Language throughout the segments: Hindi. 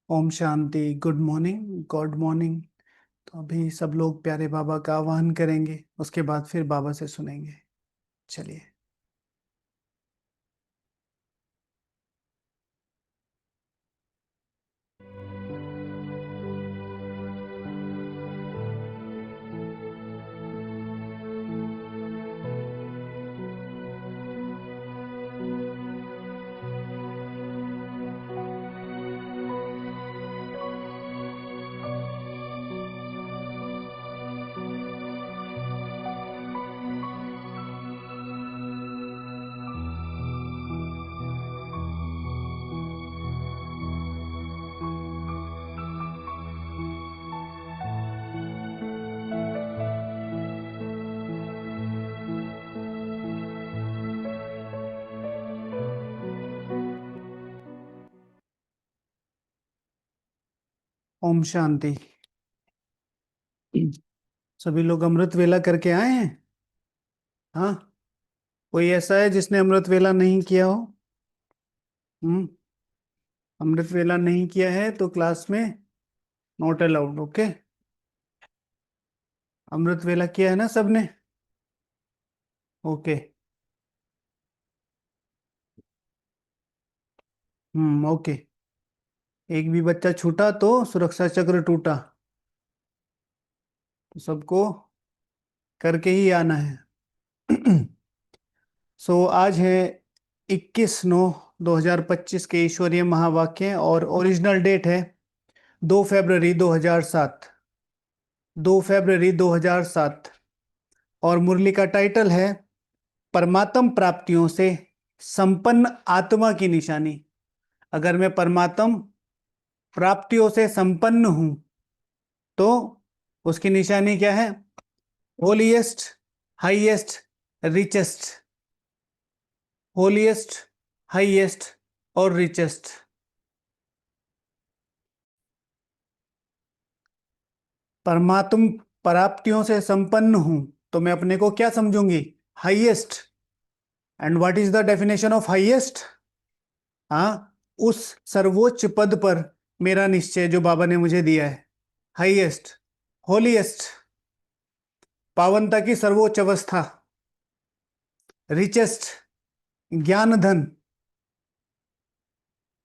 ओम शांति। Good morning, good morning. तो अभी सब लोग प्यारे बाबा का आह्वान करेंगे, उसके बाद फिर बाबा से सुनेंगे। चलिए। ओम शांति। सभी लोग अमृत वेला करके आए हैं? हाँ। कोई ऐसा है जिसने अमृत वेला नहीं किया हो? हम्म। अमृत वेला नहीं किया है तो क्लास में नॉट अलाउड। ओके। अमृत वेला किया है ना सबने? ओके। ओके। एक भी बच्चा छूटा तो सुरक्षा चक्र टूटा। तो सबको करके ही आना है। आज है 21/9/2025 के ईश्वरीय महावाक्य और ओरिजिनल डेट है 2 फरवरी 2007। 2 फरवरी 2007। और मुरली का टाइटल है परमात्म प्राप्तियों से संपन्न आत्मा की निशानी। अगर मैं परमात्म प्राप्तियों से संपन्न हूं तो उसकी निशानी क्या है? Holiest, highest, richest. Holiest, highest और रिचेस्ट। परमात्म प्राप्तियों से संपन्न हूं तो मैं अपने को क्या समझूंगी? Highest. And what is the definition of highest? हाँ, उस सर्वोच्च पद पर मेरा निश्चय जो बाबा ने मुझे दिया है। हाईएस्ट, होलीएस्ट, पावनता की सर्वोच्च अवस्था। रिचेस्ट, ज्ञान धन।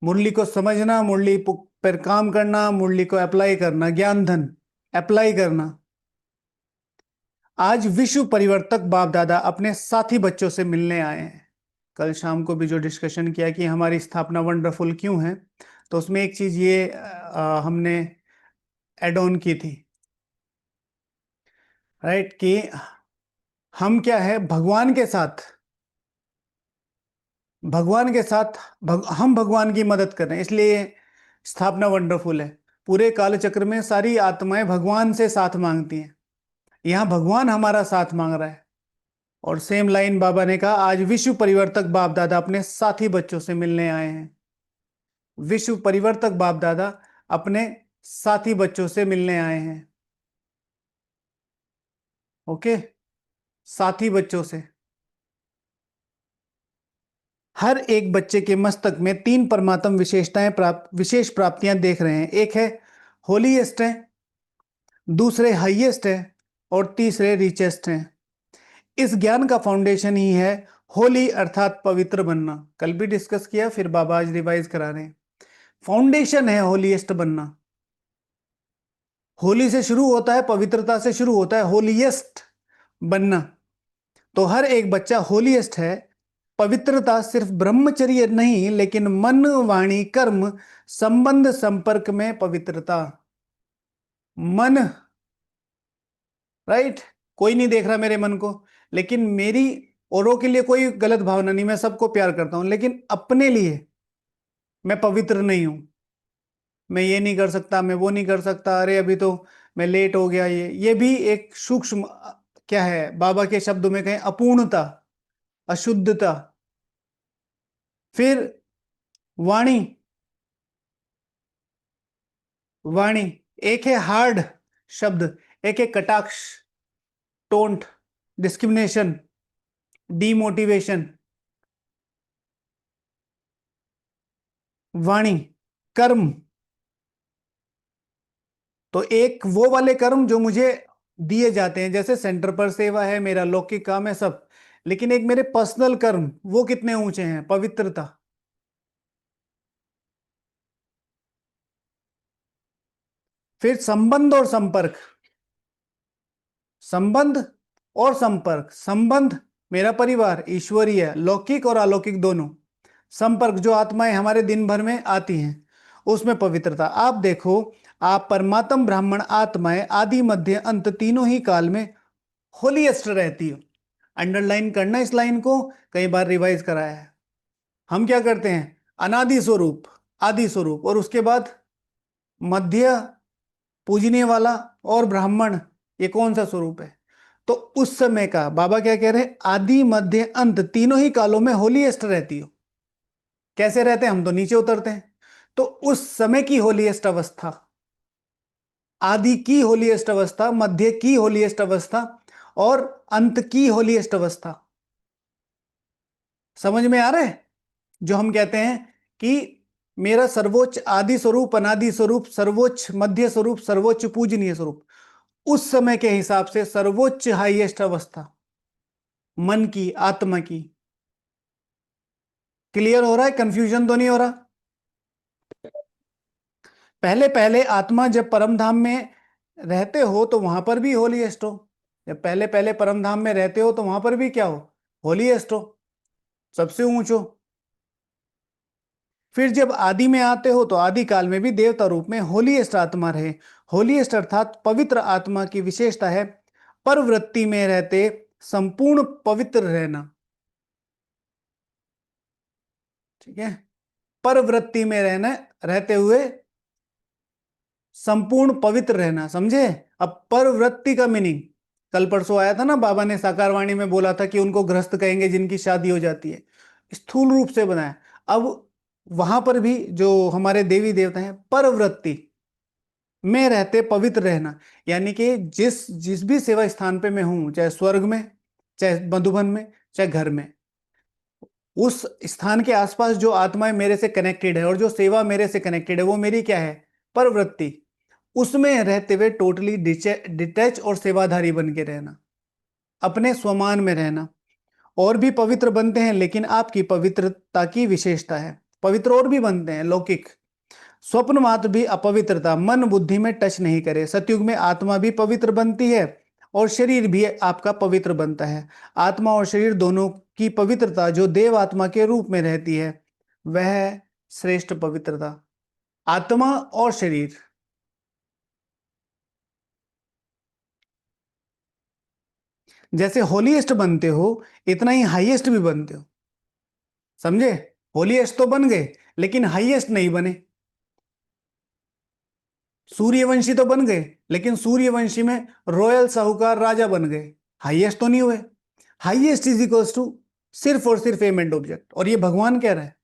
मुरली को समझना, मुरली पर काम करना, मुरली को अप्लाई करना, ज्ञान धन अप्लाई करना। आज विश्व परिवर्तक बाप दादा अपने साथी बच्चों से मिलने आए हैं। कल शाम को भी जो डिस्कशन किया कि हमारी स्थापना वंडरफुल क्यों है, तो उसमें एक चीज ये हमने एड ऑन की थी, राइट, कि हम क्या है भगवान के साथ, भगवान के साथ हम भगवान की मदद कर रहे हैं, इसलिए स्थापना वंडरफुल है। पूरे काल चक्र में सारी आत्माएं भगवान से साथ मांगती हैं, यहां भगवान हमारा साथ मांग रहा है। और सेम लाइन बाबा ने कहा आज विश्व परिवर्तक बाप दादा अपने साथी बच्चों से मिलने आए हैं। विश्व परिवर्तक बाप दादा अपने साथी बच्चों से मिलने आए हैं। ओके। साथी बच्चों से। हर एक बच्चे के मस्तक में तीन परमात्म विशेषताएं विशेष प्राप्तियां देख रहे हैं। एक है होलीएस्ट है, दूसरे हाईएस्ट है और तीसरे रिचेस्ट हैं। इस ज्ञान का फाउंडेशन ही है होली अर्थात पवित्र बनना। कल भी डिस्कस किया, फिर बाबा आज रिवाइज करा रहे हैं। फाउंडेशन है होलीएस्ट बनना। होली से शुरू होता है, पवित्रता से शुरू होता है होलीएस्ट बनना। तो हर एक बच्चा होलीएस्ट है। पवित्रता सिर्फ ब्रह्मचर्य नहीं, लेकिन मन, वाणी, कर्म, संबंध, संपर्क में पवित्रता। मन, राइट। कोई नहीं देख रहा मेरे मन को, लेकिन मेरी औरों के लिए कोई गलत भावना नहीं, मैं सबको प्यार करता हूं, लेकिन अपने लिए मैं पवित्र नहीं हूं। मैं ये नहीं कर सकता, मैं वो नहीं कर सकता, अरे अभी तो मैं लेट हो गया। ये भी एक सूक्ष्म क्या है, बाबा के शब्दों में कहें अपूर्णता, अशुद्धता। फिर वाणी। वाणी, एक है हार्ड शब्द, एक है कटाक्ष, टोंट, डिस्क्रिमिनेशन, डीमोटिवेशन। वाणी, कर्म, तो एक वो वाले कर्म जो मुझे दिए जाते हैं, जैसे सेंटर पर सेवा है, मेरा लौकिक काम है सब, लेकिन एक मेरे पर्सनल कर्म वो कितने ऊंचे हैं, पवित्रता। फिर संबंध और संपर्क, संबंध और संपर्क, संबंध मेरा परिवार ईश्वरीय, लौकिक और अलौकिक दोनों। संपर्क जो आत्माएं हमारे दिन भर में आती हैं, उसमें पवित्रता। आप देखो, आप परमात्म ब्राह्मण आत्माएं आदि मध्य अंत तीनों ही काल में होलीएस्ट रहती हो। अंडरलाइन करना इस लाइन को, कई बार रिवाइज कराया है। हम क्या करते हैं, अनादि स्वरूप, आदि स्वरूप, और उसके बाद मध्य, पूजने वाला, और ब्राह्मण, ये कौन सा स्वरूप है। तो उस समय का बाबा क्या कह रहे हैं, आदि मध्य अंत तीनों ही कालों में होलीएस्ट रहती हो। कैसे रहते हैं, हम तो नीचे उतरते हैं। तो उस समय की होलीएस्ट अवस्था, आदि की होलीएस्ट अवस्था, मध्य की होलीएस्ट अवस्था, और अंत की होलीएस्ट अवस्था, समझ में आ रहा है। जो हम कहते हैं कि मेरा सर्वोच्च आदि स्वरूप, अनादि स्वरूप, सर्वोच्च मध्य स्वरूप, सर्वोच्च पूजनीय स्वरूप, उस समय के हिसाब से सर्वोच्च हाईएस्ट अवस्था मन की, आत्मा की। क्लियर हो रहा है, कंफ्यूजन तो नहीं हो रहा। पहले पहले आत्मा जब परम धाम में रहते हो तो वहां पर भी होलीएस्ट हो। जब पहले पहले परम धाम में रहते हो तो वहां पर भी क्या हो, होलीएस्ट हो, सबसे ऊंचो। फिर जब आदि में आते हो तो आदि काल में भी देवता रूप में होलीएस्ट आत्मा रहे। होलीएस्ट अर्थात पवित्र आत्मा की विशेषता है परवृत्ति में रहते संपूर्ण पवित्र रहना। ठीक है, परवृत्ति में रहना, रहते हुए संपूर्ण पवित्र रहना, समझे। अब परवृत्ति का मीनिंग, कल परसों आया था ना, बाबा ने साकार वाणी में बोला था कि उनको गृहस्थ कहेंगे जिनकी शादी हो जाती है, स्थूल रूप से बनाया। अब वहां पर भी जो हमारे देवी देवता हैं, परवृत्ति में रहते पवित्र रहना, यानी कि जिस जिस भी सेवा स्थान पे मैं हूं, चाहे स्वर्ग में, चाहे मधुबन में, चाहे घर में, उस स्थान के आसपास जो आत्माएं मेरे से कनेक्टेड है और जो सेवा मेरे से कनेक्टेड है, वो मेरी क्या है, परवृत्ति। उसमें रहते हुए टोटली डिटैच और सेवाधारी बन के रहना, अपने स्वमान में रहना। और भी पवित्र बनते हैं, लेकिन आपकी पवित्रता की विशेषता है, पवित्र और भी बनते हैं लौकिक। स्वप्न मात्र भी अपवित्रता मन बुद्धि में टच नहीं करे। सतयुग में आत्मा भी पवित्र बनती है और शरीर भी आपका पवित्र बनता है। आत्मा और शरीर दोनों की पवित्रता जो देव आत्मा के रूप में रहती है, वह है श्रेष्ठ पवित्रता। आत्मा और शरीर, जैसे होलीएस्ट बनते हो इतना ही हाईएस्ट भी बनते हो, समझे। होलीएस्ट तो बन गए लेकिन हाईएस्ट नहीं बने। सूर्यवंशी तो बन गए, लेकिन सूर्यवंशी में रॉयल साहूकार राजा बन गए, हाईएस्ट तो नहीं हुए। हाईएस्ट इज इक्वल्स टू सिर्फ और सिर्फ एम एंड ऑब्जेक्ट, और ये भगवान कह रहा है।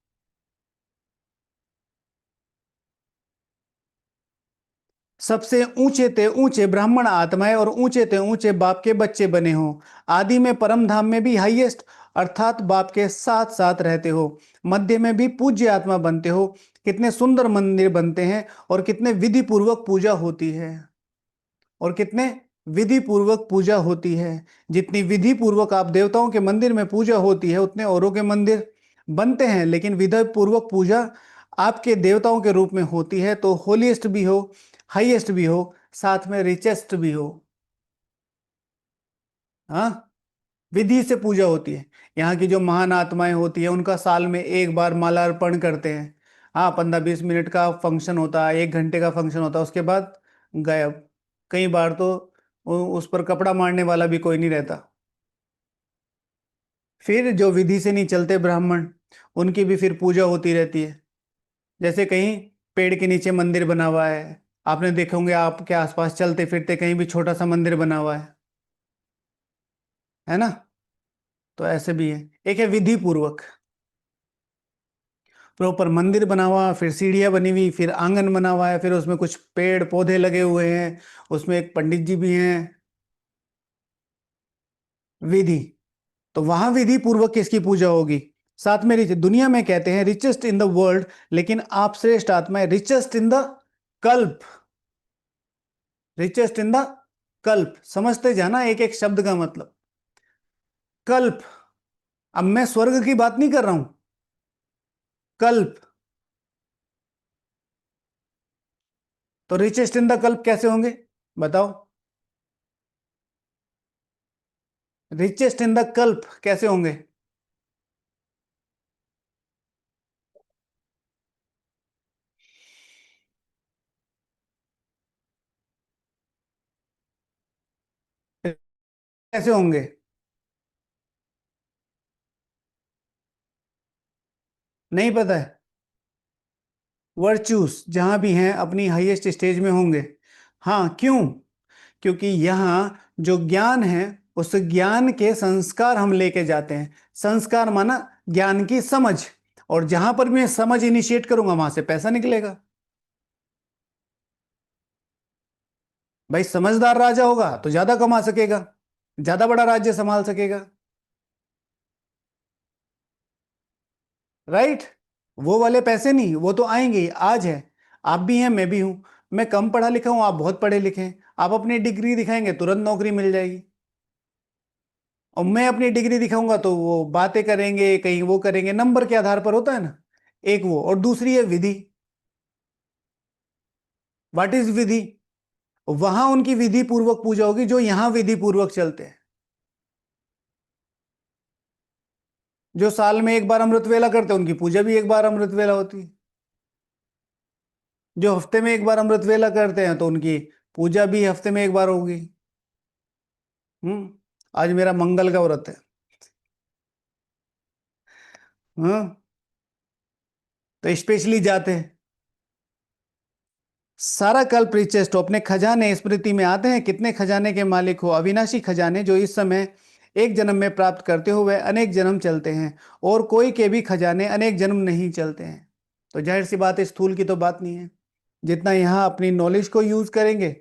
सबसे ऊंचे ते ऊंचे ब्राह्मण आत्माएं और ऊंचे ते ऊंचे बाप के बच्चे बने हो। आदि में परम धाम में भी हाईएस्ट अर्थात बाप के साथ साथ रहते हो। मध्य में भी पूज्य आत्मा बनते हो। कितने सुंदर मंदिर बनते हैं और कितने विधि पूर्वक पूजा होती है, और कितने विधि पूर्वक पूजा होती है। जितनी विधि पूर्वक आप देवताओं के मंदिर में पूजा होती है, उतने औरों के मंदिर बनते हैं, लेकिन विधि पूर्वक पूजा आपके देवताओं के रूप में होती है। तो होलीएस्ट भी हो, हाईएस्ट भी हो, साथ में रिचेस्ट भी हो। हाँ, विधि से पूजा होती है। यहाँ की जो महान आत्माएं होती है, उनका साल में एक बार मालार्पण करते हैं। हाँ, 15-20 मिनट का फंक्शन होता है, 1 घंटे का फंक्शन होता है, उसके बाद गायब। कई बार तो उस पर कपड़ा मारने वाला भी कोई नहीं रहता। फिर जो विधि से नहीं चलते ब्राह्मण, उनकी भी फिर पूजा होती रहती है। जैसे कहीं पेड़ के नीचे मंदिर बना हुआ है, आपने देखे होंगे, आपके आसपास चलते फिरते कहीं भी छोटा सा मंदिर बना हुआ है ना। तो ऐसे भी है। एक है विधि पूर्वक, प्रॉपर मंदिर बना हुआ, फिर सीढ़ियाँ बनी हुई, फिर आंगन बना हुआ है, फिर उसमें कुछ पेड़ पौधे लगे हुए हैं, उसमें एक पंडित जी भी हैं। विधि, तो वहां विधि पूर्वक किसकी पूजा होगी, साथ में दुनिया में कहते हैं रिचेस्ट इन द वर्ल्ड, लेकिन आप श्रेष्ठ आत्मा है रिचेस्ट इन द कल्प। रिचेस्ट इन द कल्प, समझते जाना एक एक शब्द का मतलब। कल्प, अब मैं स्वर्ग की बात नहीं कर रहा हूं, कल्प। तो रिचेस्ट इन द कल्प कैसे होंगे, बताओ। रिचेस्ट इन द कल्प कैसे होंगे? कैसे होंगे? नहीं पता है? वर्चूस जहां भी हैं अपनी हाईएस्ट स्टेज में होंगे। हाँ, क्यों? क्योंकि यहाँ जो ज्ञान है, उस ज्ञान के संस्कार हम लेके जाते हैं। संस्कार माना ज्ञान की समझ, और जहां पर भी मैं समझ इनिशिएट करूंगा वहां से पैसा निकलेगा। भाई समझदार राजा होगा तो ज्यादा कमा सकेगा, ज्यादा बड़ा राज्य संभाल सकेगा। राइट। वो वाले पैसे नहीं, वो तो आएंगे ही, आज है। आप भी हैं, मैं भी हूं। मैं कम पढ़ा लिखा हूं, आप बहुत पढ़े लिखे हैं। आप अपनी डिग्री दिखाएंगे तुरंत नौकरी मिल जाएगी, और मैं अपनी डिग्री दिखाऊंगा तो वो बातें करेंगे, कहीं वो करेंगे, नंबर के आधार पर होता है ना। एक वो, और दूसरी है विधि। व्हाट इज विधि? वहां उनकी विधि पूर्वक पूजा होगी जो यहां विधि पूर्वक चलते हैं। जो साल में एक बार अमृत वेला करते हैं उनकी पूजा भी एक बार अमृत वेला होती है। जो हफ्ते में एक बार अमृत वेला करते हैं तो उनकी पूजा भी हफ्ते में एक बार होगी। आज मेरा मंगल का व्रत है। हाँ, तो स्पेशली जाते हैं। सारा कल्प रिचेस्ट हो, अपने खजाने स्मृति में आते हैं। कितने खजाने के मालिक हो? अविनाशी खजाने जो इस समय एक जन्म में प्राप्त करते हो वह अनेक जन्म चलते हैं, और कोई के भी खजाने अनेक जन्म नहीं चलते हैं। तो जाहिर सी बात है, स्थूल की तो बात नहीं है। जितना यहाँ अपनी नॉलेज को यूज करेंगे,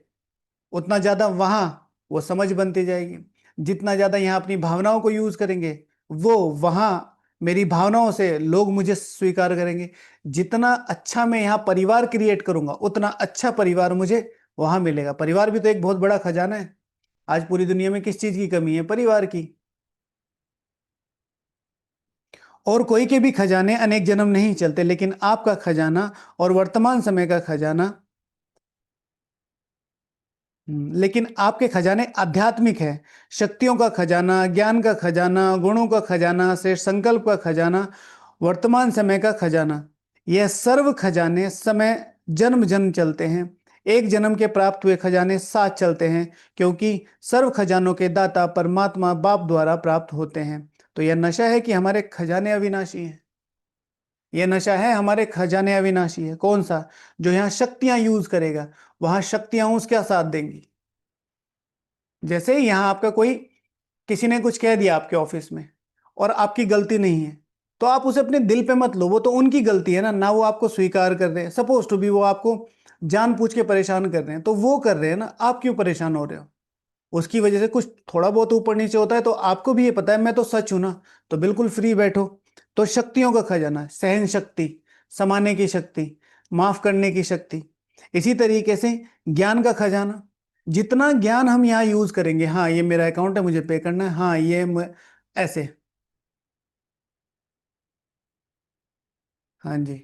उतना ज्यादा वहां वो समझ बनती जाएगी। जितना ज्यादा यहाँ अपनी भावनाओं को यूज करेंगे, वो वहां मेरी भावनाओं से लोग मुझे स्वीकार करेंगे। जितना अच्छा मैं यहाँ परिवार क्रिएट करूंगा, उतना अच्छा परिवार मुझे वहां मिलेगा। परिवार भी तो एक बहुत बड़ा खजाना है। आज पूरी दुनिया में किस चीज की कमी है? परिवार की। और कोई के भी खजाने अनेक जन्म नहीं चलते, लेकिन आपका खजाना और वर्तमान समय का खजाना, लेकिन आपके खजाने आध्यात्मिक है। शक्तियों का खजाना, ज्ञान का खजाना, गुणों का खजाना, से संकल्प का खजाना, वर्तमान समय का खजाना, यह सर्व खजाने समय जन्म जन्म चलते हैं। एक जन्म के प्राप्त हुए खजाने साथ चलते हैं, क्योंकि सर्व खजानों के दाता परमात्मा बाप द्वारा प्राप्त होते हैं। तो यह नशा है कि हमारे खजाने अविनाशी हैं। यह नशा है, हमारे खजाने अविनाशी है। कौन सा? जो यहाँ शक्तियां यूज करेगा, वहां शक्तियां उसका साथ देंगी। जैसे यहाँ आपका कोई, किसी ने कुछ कह दिया आपके ऑफिस में, और आपकी गलती नहीं है, तो आप उसे अपने दिल पे मत लो। वो तो उनकी गलती है ना, ना वो आपको स्वीकार कर रहे हैं। सपोज टू बी वो आपको जानबूझ के परेशान कर रहे हैं, तो वो कर रहे हैं ना, आप क्यों परेशान हो रहे हो? उसकी वजह से कुछ थोड़ा बहुत ऊपर नीचे होता है, तो आपको भी ये पता है मैं तो सच हूं ना, तो बिल्कुल फ्री बैठो। तो शक्तियों का खजाना, सहन शक्ति, समाने की शक्ति, माफ करने की शक्ति। इसी तरीके से ज्ञान का खजाना, जितना ज्ञान हम यहाँ यूज करेंगे, हाँ ये मेरा अकाउंट है मुझे पे करना है, हाँ ऐसे। हाँ जी।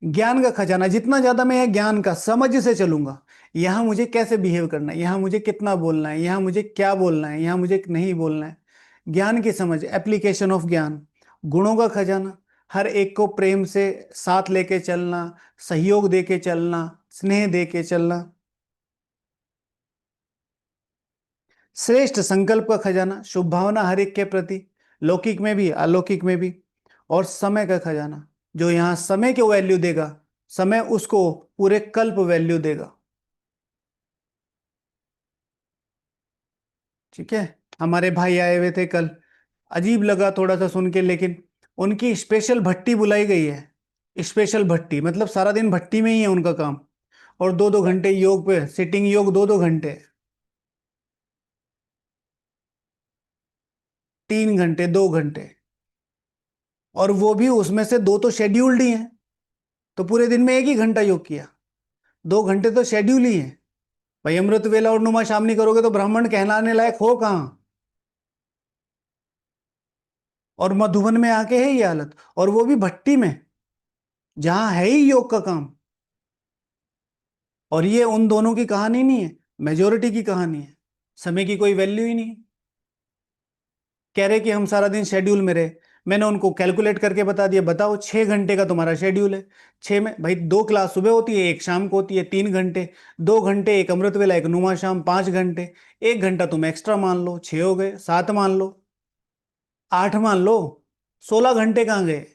ज्ञान का खजाना, जितना ज्यादा मैं यह ज्ञान का समझ से चलूंगा, यहाँ मुझे कैसे बिहेव करना है, यहाँ मुझे कितना बोलना है, यहाँ मुझे क्या बोलना है, यहाँ मुझे नहीं बोलना है। ज्ञान की समझ, एप्लीकेशन ऑफ ज्ञान। गुणों का खजाना, हर एक को प्रेम से साथ लेके चलना, सहयोग दे के चलना, स्नेह दे के चलना। श्रेष्ठ संकल्प का खजाना, शुभ भावना हर एक के प्रति, लौकिक में भी अलौकिक में भी। और समय का खजाना, जो यहाँ समय को वैल्यू देगा, समय उसको पूरे कल्प वैल्यू देगा। ठीक है। हमारे भाई आए हुए थे कल, अजीब लगा थोड़ा सा सुन के, लेकिन उनकी स्पेशल भट्टी बुलाई गई है। स्पेशल भट्टी मतलब सारा दिन भट्टी में ही है उनका काम, और 2-2 घंटे योग पे, सिटिंग योग 2-2 घंटे, 3 घंटे, 2 घंटे। और वो भी उसमें से दो तो शेड्यूल्ड ही हैं, तो पूरे दिन में एक ही घंटा योग किया। 2 घंटे तो शेड्यूल ही है भाई। अमृत वेला और नुमा शाम नहीं करोगे तो ब्राह्मण कहलाने लायक हो कहाँ। और मधुबन में आके है ये हालत, और वो भी भट्टी में, जहां है ही योग का काम। और ये उन दोनों की कहानी नहीं है, मेजोरिटी की कहानी है। समय की कोई वैल्यू ही नहीं। कह रहे कि हम सारा दिन शेड्यूल में रहे। मैंने उनको कैलकुलेट करके बता दिया, बताओ 6 घंटे का तुम्हारा शेड्यूल है। छह में भाई 2 क्लास सुबह होती है, एक शाम को होती है, 3 घंटे। 2 घंटे एक अमृत वेला, एक नुमा शाम, 5 घंटे। 1 घंटा तुम एक्स्ट्रा मान लो, 6 हो गए, 7 मान लो, 8 मान लो, 16 घंटे कहाँ गए।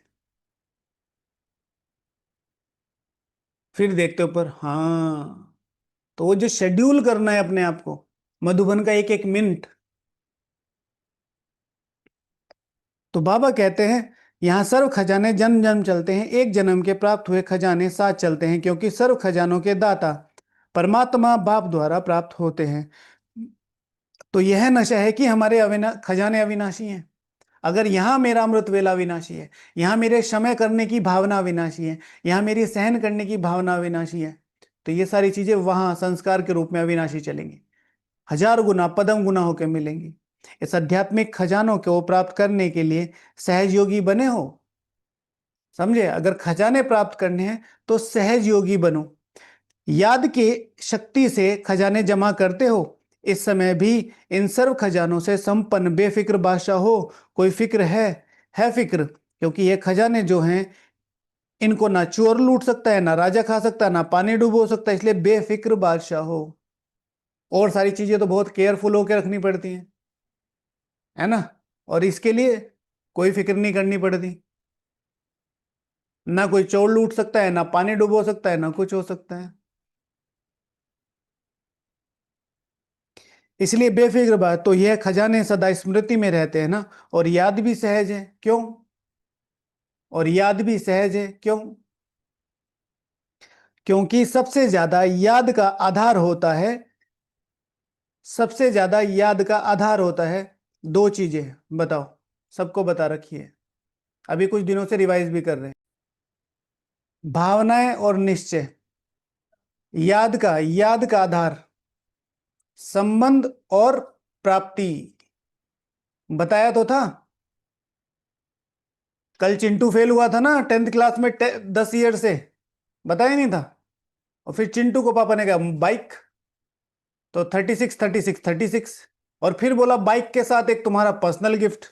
फिर देखते हो पर, हाँ, तो वो जो शेड्यूल करना है अपने आप को, मधुबन का एक एक मिनट। तो बाबा कहते हैं, यहाँ सर्व खजाने जन्म जन्म चलते हैं, एक जन्म के प्राप्त हुए खजाने साथ चलते हैं, क्योंकि सर्व खजानों के दाता परमात्मा बाप द्वारा प्राप्त होते हैं। तो यह नशा है कि हमारे खजाने अविनाशी हैं। अगर यहाँ मेरा अमृत वेला विनाशी है, यहाँ मेरे क्षमा करने की भावना विनाशी है, यहाँ मेरी सहन करने की भावना विनाशी है, तो ये सारी चीजें वहां संस्कार के रूप में अविनाशी चलेंगी, 1000 गुना पदम गुना होकर मिलेंगी। इस आध्यात्मिक खजानों को प्राप्त करने के लिए सहज योगी बने हो। समझे, अगर खजाने प्राप्त करने हैं तो सहज योगी बनो। याद के शक्ति से खजाने जमा करते हो, इस समय भी इन सर्व खजानों से संपन्न बेफिक्र बादशाह हो। कोई फिक्र है फिक्र, क्योंकि ये खजाने जो हैं, इनको ना चोर लूट सकता है, ना राजा खा सकता है, ना पानी डुबो सकता है, इसलिए बेफिक्र बादशाह हो। और सारी चीजें तो बहुत केयरफुल होकर रखनी पड़ती हैं, है ना। और इसके लिए कोई फिक्र नहीं करनी पड़ती। ना कोई चोर लूट सकता है, ना पानी डुबो सकता है, ना कुछ हो सकता है। इसलिए बेफिक्र बात, तो यह खजाने सदा स्मृति में रहते हैं ना। और याद भी सहज है, क्यों। और याद भी सहज है, क्यों। क्योंकि सबसे ज्यादा याद का आधार होता है, सबसे ज्यादा याद का आधार होता है 2 चीजें। बताओ, सबको बता रखी है, अभी कुछ दिनों से रिवाइज भी कर रहे हैं। भावनाएं और निश्चय। याद का आधार संबंध और प्राप्ति। बताया तो था। कल चिंटू फेल हुआ था ना 10th क्लास में, 10 ईयर से, बताया नहीं था। और फिर चिंटू को पापा ने कहा बाइक, तो 36 36 36। और फिर बोला बाइक के साथ एक तुम्हारा पर्सनल गिफ्ट,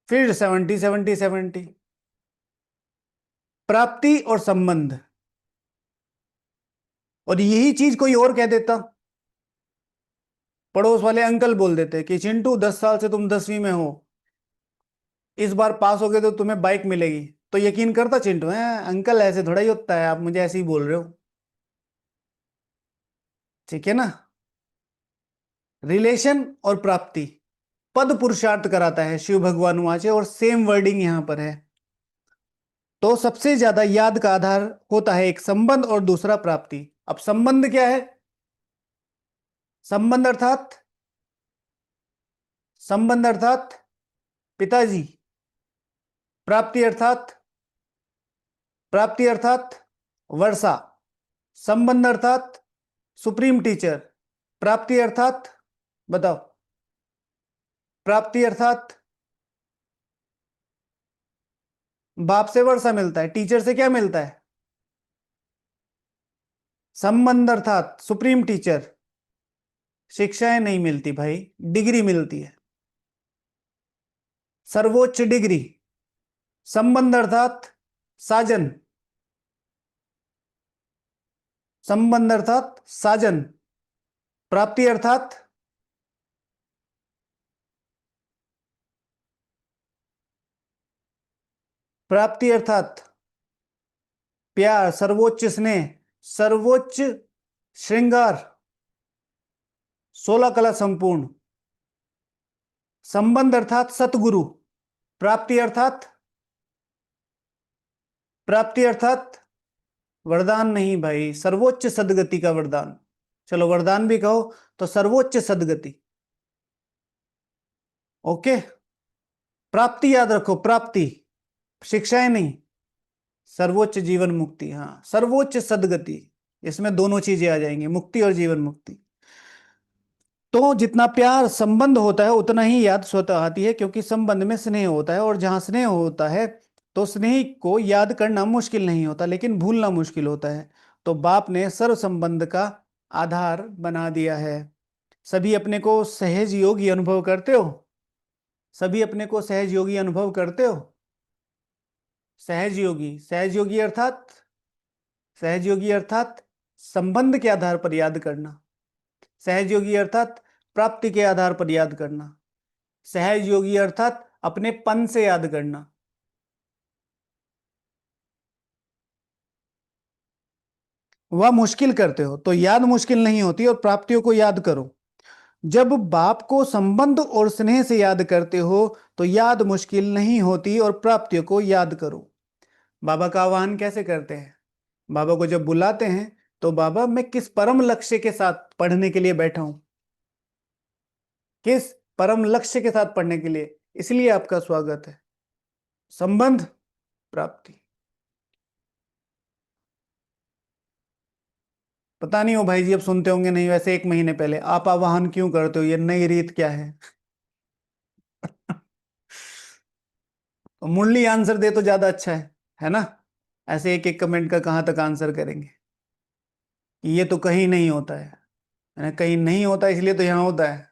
फिर 70 70 70। प्राप्ति और संबंध। और यही चीज कोई और कह देता, पड़ोस वाले अंकल बोल देते कि चिंटू 10 साल से तुम 10वीं में हो, इस बार पास हो गए तो तुम्हें बाइक मिलेगी। तो यकीन करता चिंटू, है अंकल ऐसे थोड़ा ही होता है, आप मुझे ऐसे ही बोल रहे हो। ठीक है ना। रिलेशन और प्राप्ति, पद पुरुषार्थ कराता है शिव भगवान वहां से, और सेम वर्डिंग यहां पर है। तो सबसे ज्यादा याद का आधार होता है एक संबंध और दूसरा प्राप्ति। अब संबंध क्या है। संबंध अर्थात, संबंध अर्थात पिताजी। प्राप्ति अर्थात, प्राप्ति अर्थात वर्षा। संबंध अर्थात सुप्रीम टीचर। प्राप्ति अर्थात, बताओ, प्राप्ति अर्थात बाप से वर्षा मिलता है, टीचर से क्या मिलता है। संबंध अर्थात सुप्रीम टीचर, शिक्षाएं नहीं मिलती भाई, डिग्री मिलती है, सर्वोच्च डिग्री। संबंध अर्थात साजन, संबंध अर्थात साजन। प्राप्ति अर्थात, प्राप्ति अर्थात प्यार, सर्वोच्च स्नेह, सर्वोच्च श्रृंगार, 16 कला संपूर्ण। संबंध अर्थात सतगुरु। प्राप्ति अर्थात, प्राप्ति अर्थात वरदान नहीं भाई, सर्वोच्च सदगति का वरदान। चलो वरदान भी कहो तो सर्वोच्च सदगति। ओके। प्राप्ति याद रखो, प्राप्ति, शिक्षाएं नहीं, सर्वोच्च जीवन मुक्ति, हाँ सर्वोच्च सदगति, इसमें दोनों चीजें आ जाएंगी, मुक्ति और जीवन मुक्ति। तो जितना प्यार संबंध होता है उतना ही याद स्वतः आती है, क्योंकि संबंध में स्नेह होता है, और जहां स्नेह होता है तो स्नेह को याद करना मुश्किल नहीं होता, लेकिन भूलना मुश्किल होता है। तो बाप ने सर्व संबंध का आधार बना दिया है। सभी अपने को सहज योगी अनुभव करते हो? सभी अपने को सहज योगी अनुभव करते हो? सहज योगी, सहज योगी अर्थात, सहज योगी अर्थात संबंध के आधार पर याद करना। सहज योगी अर्थात प्राप्ति के आधार पर याद करना। सहज योगी अर्थात अपने पन से याद करना। वह मुश्किल करते हो तो याद मुश्किल नहीं होती, और प्राप्तियों को याद करो। जब बाप को संबंध और स्नेह से याद करते हो तो याद मुश्किल नहीं होती, और प्राप्तियों को याद करो। बाबा का आह्वान कैसे करते हैं? बाबा को जब बुलाते हैं तो बाबा मैं किस परम लक्ष्य के साथ पढ़ने के लिए बैठा हूं, किस परम लक्ष्य के साथ पढ़ने के लिए, इसलिए आपका स्वागत है। संबंध, प्राप्ति। पता नहीं हो भाई जी, अब सुनते होंगे नहीं, वैसे 1 महीने पहले आप आवाहन क्यों करते हो, ये नई रीत क्या है? मुरली आंसर दे तो ज्यादा अच्छा है ना? ऐसे एक एक कमेंट का कहां तक आंसर करेंगे? ये तो कहीं नहीं होता है, कहीं नहीं होता इसलिए तो यहां होता है।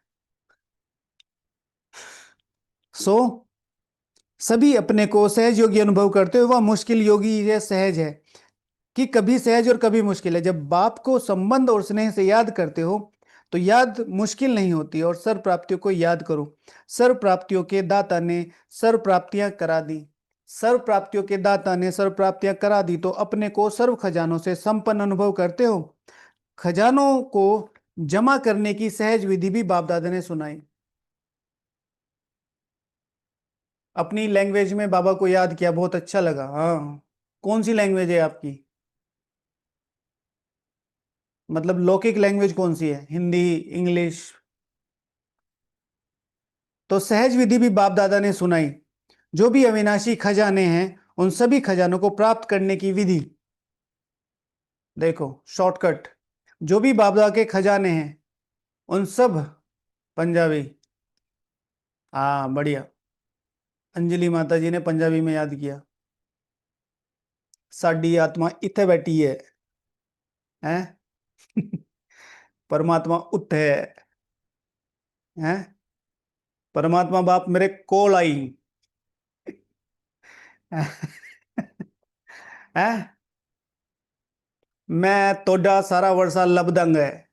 सो सभी अपने को सहज योगी अनुभव करते हुए वह मुश्किल योगी है सहज है, कि कभी सहज और कभी मुश्किल है। जब बाप को संबंध और स्नेह से याद करते हो तो याद मुश्किल नहीं होती, और सर्व प्राप्तियों को याद करो। सर्व प्राप्तियों के दाता ने सर्व प्राप्तियां करा दी। सर्व प्राप्तियों के दाता ने सर्व प्राप्तियां करा दी, तो अपने को सर्व खजानों से संपन्न अनुभव करते हो। खजानों को जमा करने की सहज विधि भी बाप दादा ने सुनाई। अपनी लैंग्वेज में बाबा को याद किया, बहुत अच्छा लगा। हाँ, कौन सी लैंग्वेज है आपकी? मतलब लौकिक लैंग्वेज कौन सी है, हिंदी, इंग्लिश? तो सहज विधि भी बाप दादा ने सुनाई। जो भी अविनाशी खजाने हैं उन सभी खजानों को प्राप्त करने की विधि देखो, शॉर्टकट। जो भी बाप दादा के खजाने हैं उन सब, पंजाबी, हाँ बढ़िया। अंजलि माता जी ने पंजाबी में याद किया। साडी आत्मा इथे बैठी है परमात्मा उत्थे है। परमात्मा बाप मेरे कोल आई है। मैं तोड़ा सारा वर्षा लब दंग है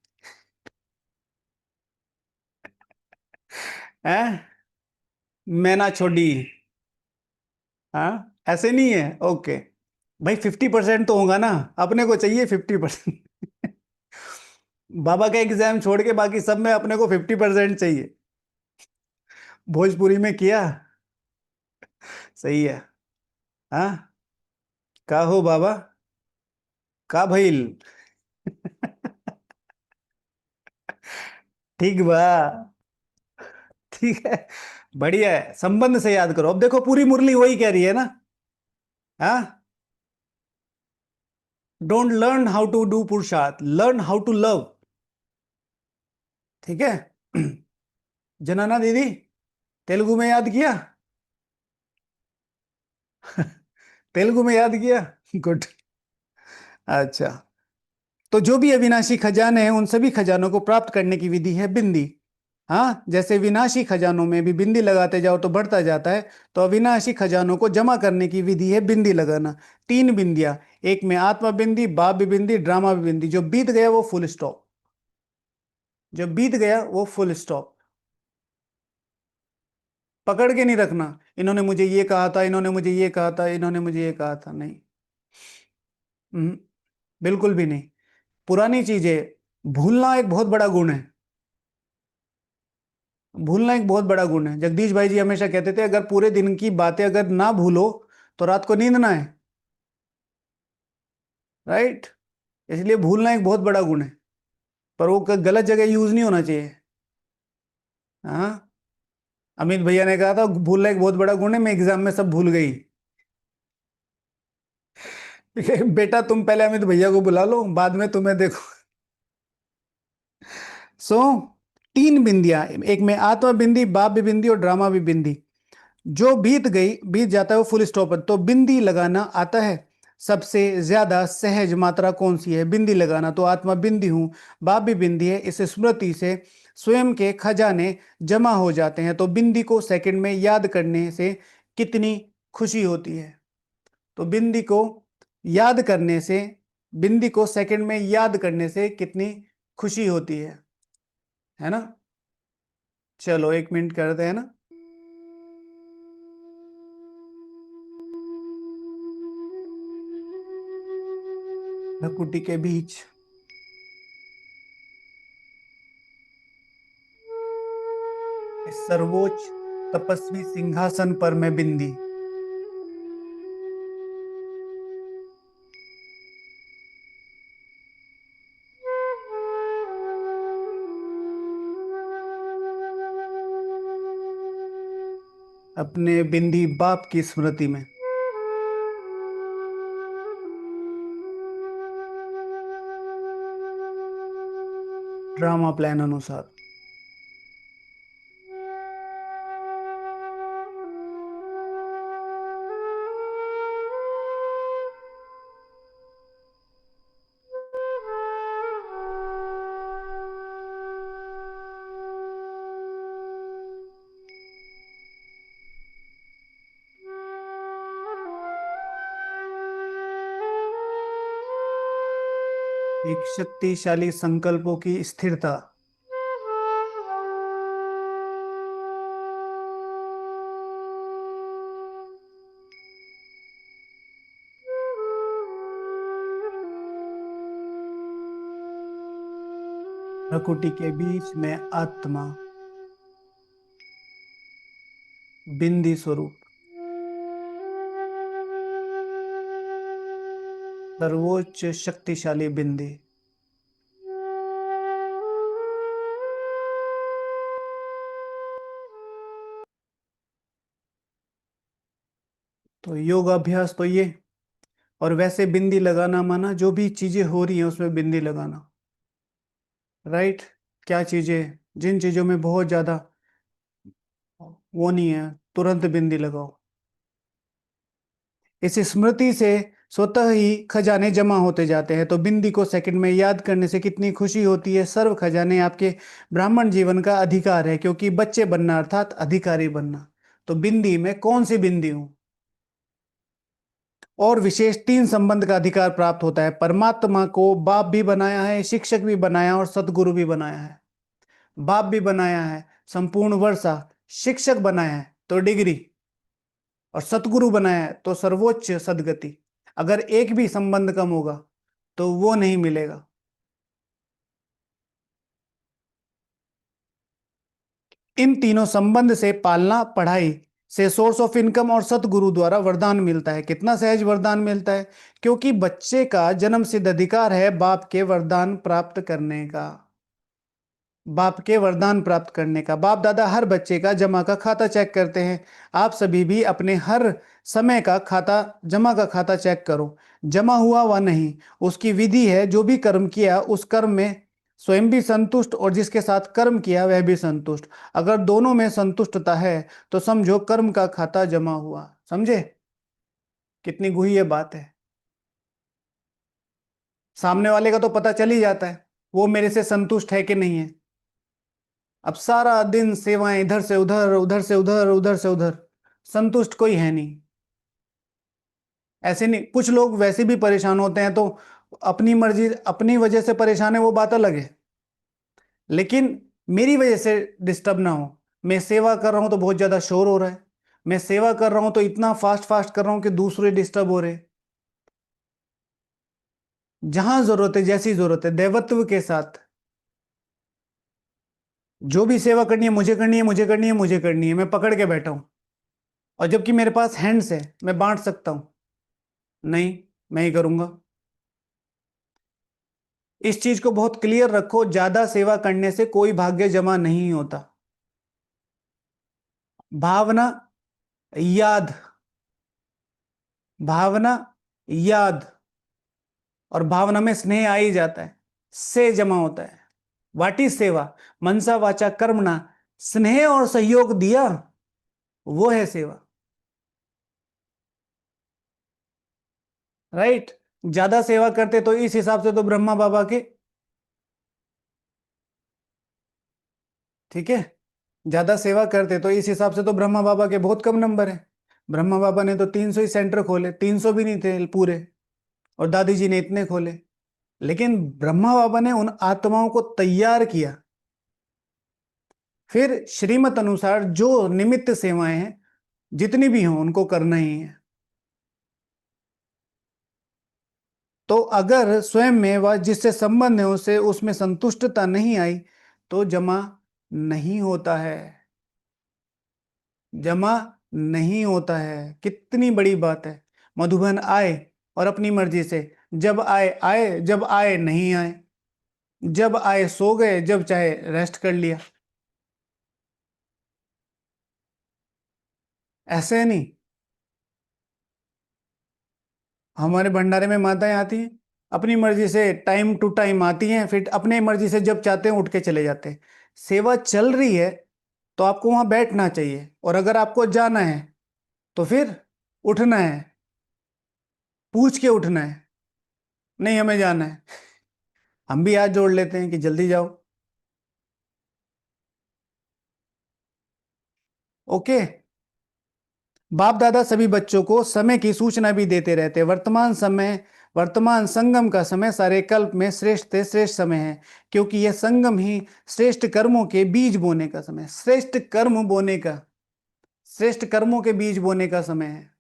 मैं ना छोड़ी। हाँ, ऐसे नहीं है, ओके। भाई 50% तो होगा ना, अपने को चाहिए 50%। बाबा का एग्जाम छोड़ के बाकी सब में अपने को 50% चाहिए। भोजपुरी में किया, सही है। हाँ, का हो बाबा, का भइल? ठीक बा, ठीक है, बढ़िया है। संबंध से याद करो। अब देखो पूरी मुरली वही कह रही है ना। हाँ, don't learn how to do पुरुषार्थ, लर्न हाउ टू लव। ठीक है। जनाना दीदी, तेलुगु में याद किया? तेलुगु में याद किया, गुड। अच्छा, तो जो भी अविनाशी खजाने हैं उन सभी खजानों को प्राप्त करने की विधि है बिंदी। हाँ, जैसे विनाशी खजानों में भी बिंदी लगाते जाओ तो बढ़ता जाता है, तो अविनाशी खजानों को जमा करने की विधि है बिंदी लगाना। 3 बिंदियां, एक में आत्मा बिंदी, बाप भी बिंदी, ड्रामा भी बिंदी। जो बीत गया वो फुल स्टॉप, जो बीत गया वो फुल स्टॉप। पकड़ के नहीं रखना, इन्होंने मुझे ये कहा था, इन्होंने मुझे ये कहा था, इन्होंने मुझे ये कहा था, नहीं। हम्म, बिल्कुल भी नहीं। पुरानी चीजें भूलना एक बहुत बड़ा गुण है। भूलना एक बहुत बड़ा गुण है। जगदीश भाई जी हमेशा कहते थे अगर पूरे दिन की बातें अगर ना भूलो तो रात को नींद ना आए। राइट। इसलिए भूलना एक बहुत बड़ा गुण है, पर वो गलत जगह यूज नहीं होना चाहिए। हाँ, अमित भैया ने कहा था भूलना एक बहुत बड़ा गुण है, मैं एग्जाम में सब भूल गई। बेटा तुम पहले अमित भैया को बुला लो, बाद में तुम्हें देखो। सो तीन बिंदियां, एक में आत्मा बिंदी, बाप भी बिंदी और ड्रामा भी बिंदी। जो बीत गई बीत जाता है वो फुल स्टॉप है। तो बिंदी लगाना आता है। सबसे ज्यादा सहज मात्रा कौन सी है बिंदी लगाना? तो आत्मा बिंदी हूं, बाप भी बिंदी है। इस स्मृति से स्वयं के खजाने जमा हो जाते हैं। तो बिंदी को सेकंड में याद करने से कितनी खुशी होती है? तो बिंदी को याद करने से, बिंदी को सेकंड में याद करने से कितनी खुशी होती है ना? चलो 1 मिनट करते हैं ना। भ्रकुटी के बीच इस सर्वोच्च तपस्वी सिंहासन पर मैं बिंदी। अपने बिंदी बाप की स्मृति में। ड्रामा प्लान अनुसार। एक शक्तिशाली संकल्पों की स्थिरता। भ्रकुटी के बीच में आत्मा बिंदी स्वरूप, सर्वोच्च शक्तिशाली बिंदी। तो योगाभ्यास तो ये, और वैसे बिंदी लगाना माना जो भी चीजें हो रही हैं उसमें बिंदी लगाना। राइट? क्या चीजें, जिन चीजों में बहुत ज्यादा वो नहीं है, तुरंत बिंदी लगाओ। इस स्मृति से स्वतः ही खजाने जमा होते जाते हैं। तो बिंदी को सेकंड में याद करने से कितनी खुशी होती है? सर्व खजाने आपके ब्राह्मण जीवन का अधिकार है, क्योंकि बच्चे बनना अर्थात अधिकारी बनना। तो बिंदी में कौन सी बिंदी हूं? और विशेष 3 संबंध का अधिकार प्राप्त होता है। परमात्मा को बाप भी बनाया है, शिक्षक भी बनाया और सदगुरु भी बनाया है। बाप भी बनाया है, संपूर्ण वर्षा। शिक्षक बनाया है तो डिग्री, और सतगुरु बनाया है तो सर्वोच्च सदगति। अगर एक भी संबंध कम होगा तो वो नहीं मिलेगा। इन तीनों संबंध से पालना, पढ़ाई से सोर्स ऑफ इनकम और सतगुरु द्वारा वरदान मिलता है। कितना सहज वरदान मिलता है? क्योंकि बच्चे का जन्म सिद्ध अधिकार है बाप के वरदान प्राप्त करने का। बाप के वरदान प्राप्त करने का। बाप दादा हर बच्चे का जमा का खाता चेक करते हैं। आप सभी भी अपने हर समय का खाता, जमा का खाता चेक करो। जमा हुआ व नहीं, उसकी विधि है। जो भी कर्म किया उस कर्म में स्वयं भी संतुष्ट और जिसके साथ कर्म किया वह भी संतुष्ट। अगर दोनों में संतुष्टता है तो समझो कर्म का खाता जमा हुआ। समझे कितनी गुह्य बात है? सामने वाले का तो पता चल ही जाता है वो मेरे से संतुष्ट है कि नहीं है। अब सारा दिन सेवाएं, इधर से उधर, उधर से उधर, उधर से उधर, संतुष्ट कोई है नहीं। ऐसे नहीं, कुछ लोग वैसे भी परेशान होते हैं तो अपनी मर्जी, अपनी वजह से परेशान है, वो बात अलग है। लेकिन मेरी वजह से डिस्टर्ब ना हो। मैं सेवा कर रहा हूं तो बहुत ज्यादा शोर हो रहा है। मैं सेवा कर रहा हूं तो इतना फास्ट फास्ट कर रहा हूं कि दूसरे डिस्टर्ब हो रहे। जहां जरूरत है, जैसी जरूरत है, दैवत्व के साथ जो भी सेवा करनी है मुझे करनी है, मुझे करनी है, मुझे करनी है, मैं पकड़ के बैठा हूं। और जबकि मेरे पास हैंड्स है, मैं बांट सकता हूं। नहीं, मैं ही करूंगा। इस चीज को बहुत क्लियर रखो, ज्यादा सेवा करने से कोई भाग्य जमा नहीं होता। भावना, याद, भावना, याद, और भावना में स्नेह आ ही जाता है, से जमा होता है। वाट इज सेवा? मनसा वाचा कर्मणा, स्नेह और सहयोग दिया, वो है सेवा। राइट। ज्यादा सेवा करते तो इस हिसाब से तो ब्रह्मा बाबा के, ठीक है, ज्यादा सेवा करते तो इस हिसाब से तो ब्रह्मा बाबा के बहुत कम नंबर है। ब्रह्मा बाबा ने तो 300 ही सेंटर खोले, 300 भी नहीं थे पूरे, और दादी जी ने इतने खोले। लेकिन ब्रह्मा बाबा ने उन आत्माओं को तैयार किया, फिर श्रीमत अनुसार जो निमित्त सेवाएं हैं जितनी भी हों उनको करना ही है। तो अगर स्वयं में व जिससे संबंध है उसे उसमें संतुष्टता नहीं आई तो जमा नहीं होता है, जमा नहीं होता है। कितनी बड़ी बात है। मधुबन आए और अपनी मर्जी से, जब आए आए, जब आए नहीं आए, जब आए सो गए, जब चाहे रेस्ट कर लिया। ऐसे नहीं। हमारे भंडारे में माताएं आती हैं, अपनी मर्जी से टाइम टू टाइम आती हैं, फिर अपने मर्जी से जब चाहते हैं उठ के चले जाते हैं। सेवा चल रही है तो आपको वहां बैठना चाहिए, और अगर आपको जाना है तो फिर उठना है, पूछ के उठना है, नहीं हमें जाना है। हम भी हाथ जोड़ लेते हैं कि जल्दी जाओ। ओके। बाप दादा सभी बच्चों को समय की सूचना भी देते रहते हैं। वर्तमान समय, वर्तमान संगम का समय सारे कल्प में श्रेष्ठ से श्रेष्ठ समय है, क्योंकि यह संगम ही श्रेष्ठ कर्मों के बीज बोने का समय, श्रेष्ठ कर्म बोने का, श्रेष्ठ कर्मों के बीज बोने का समय है।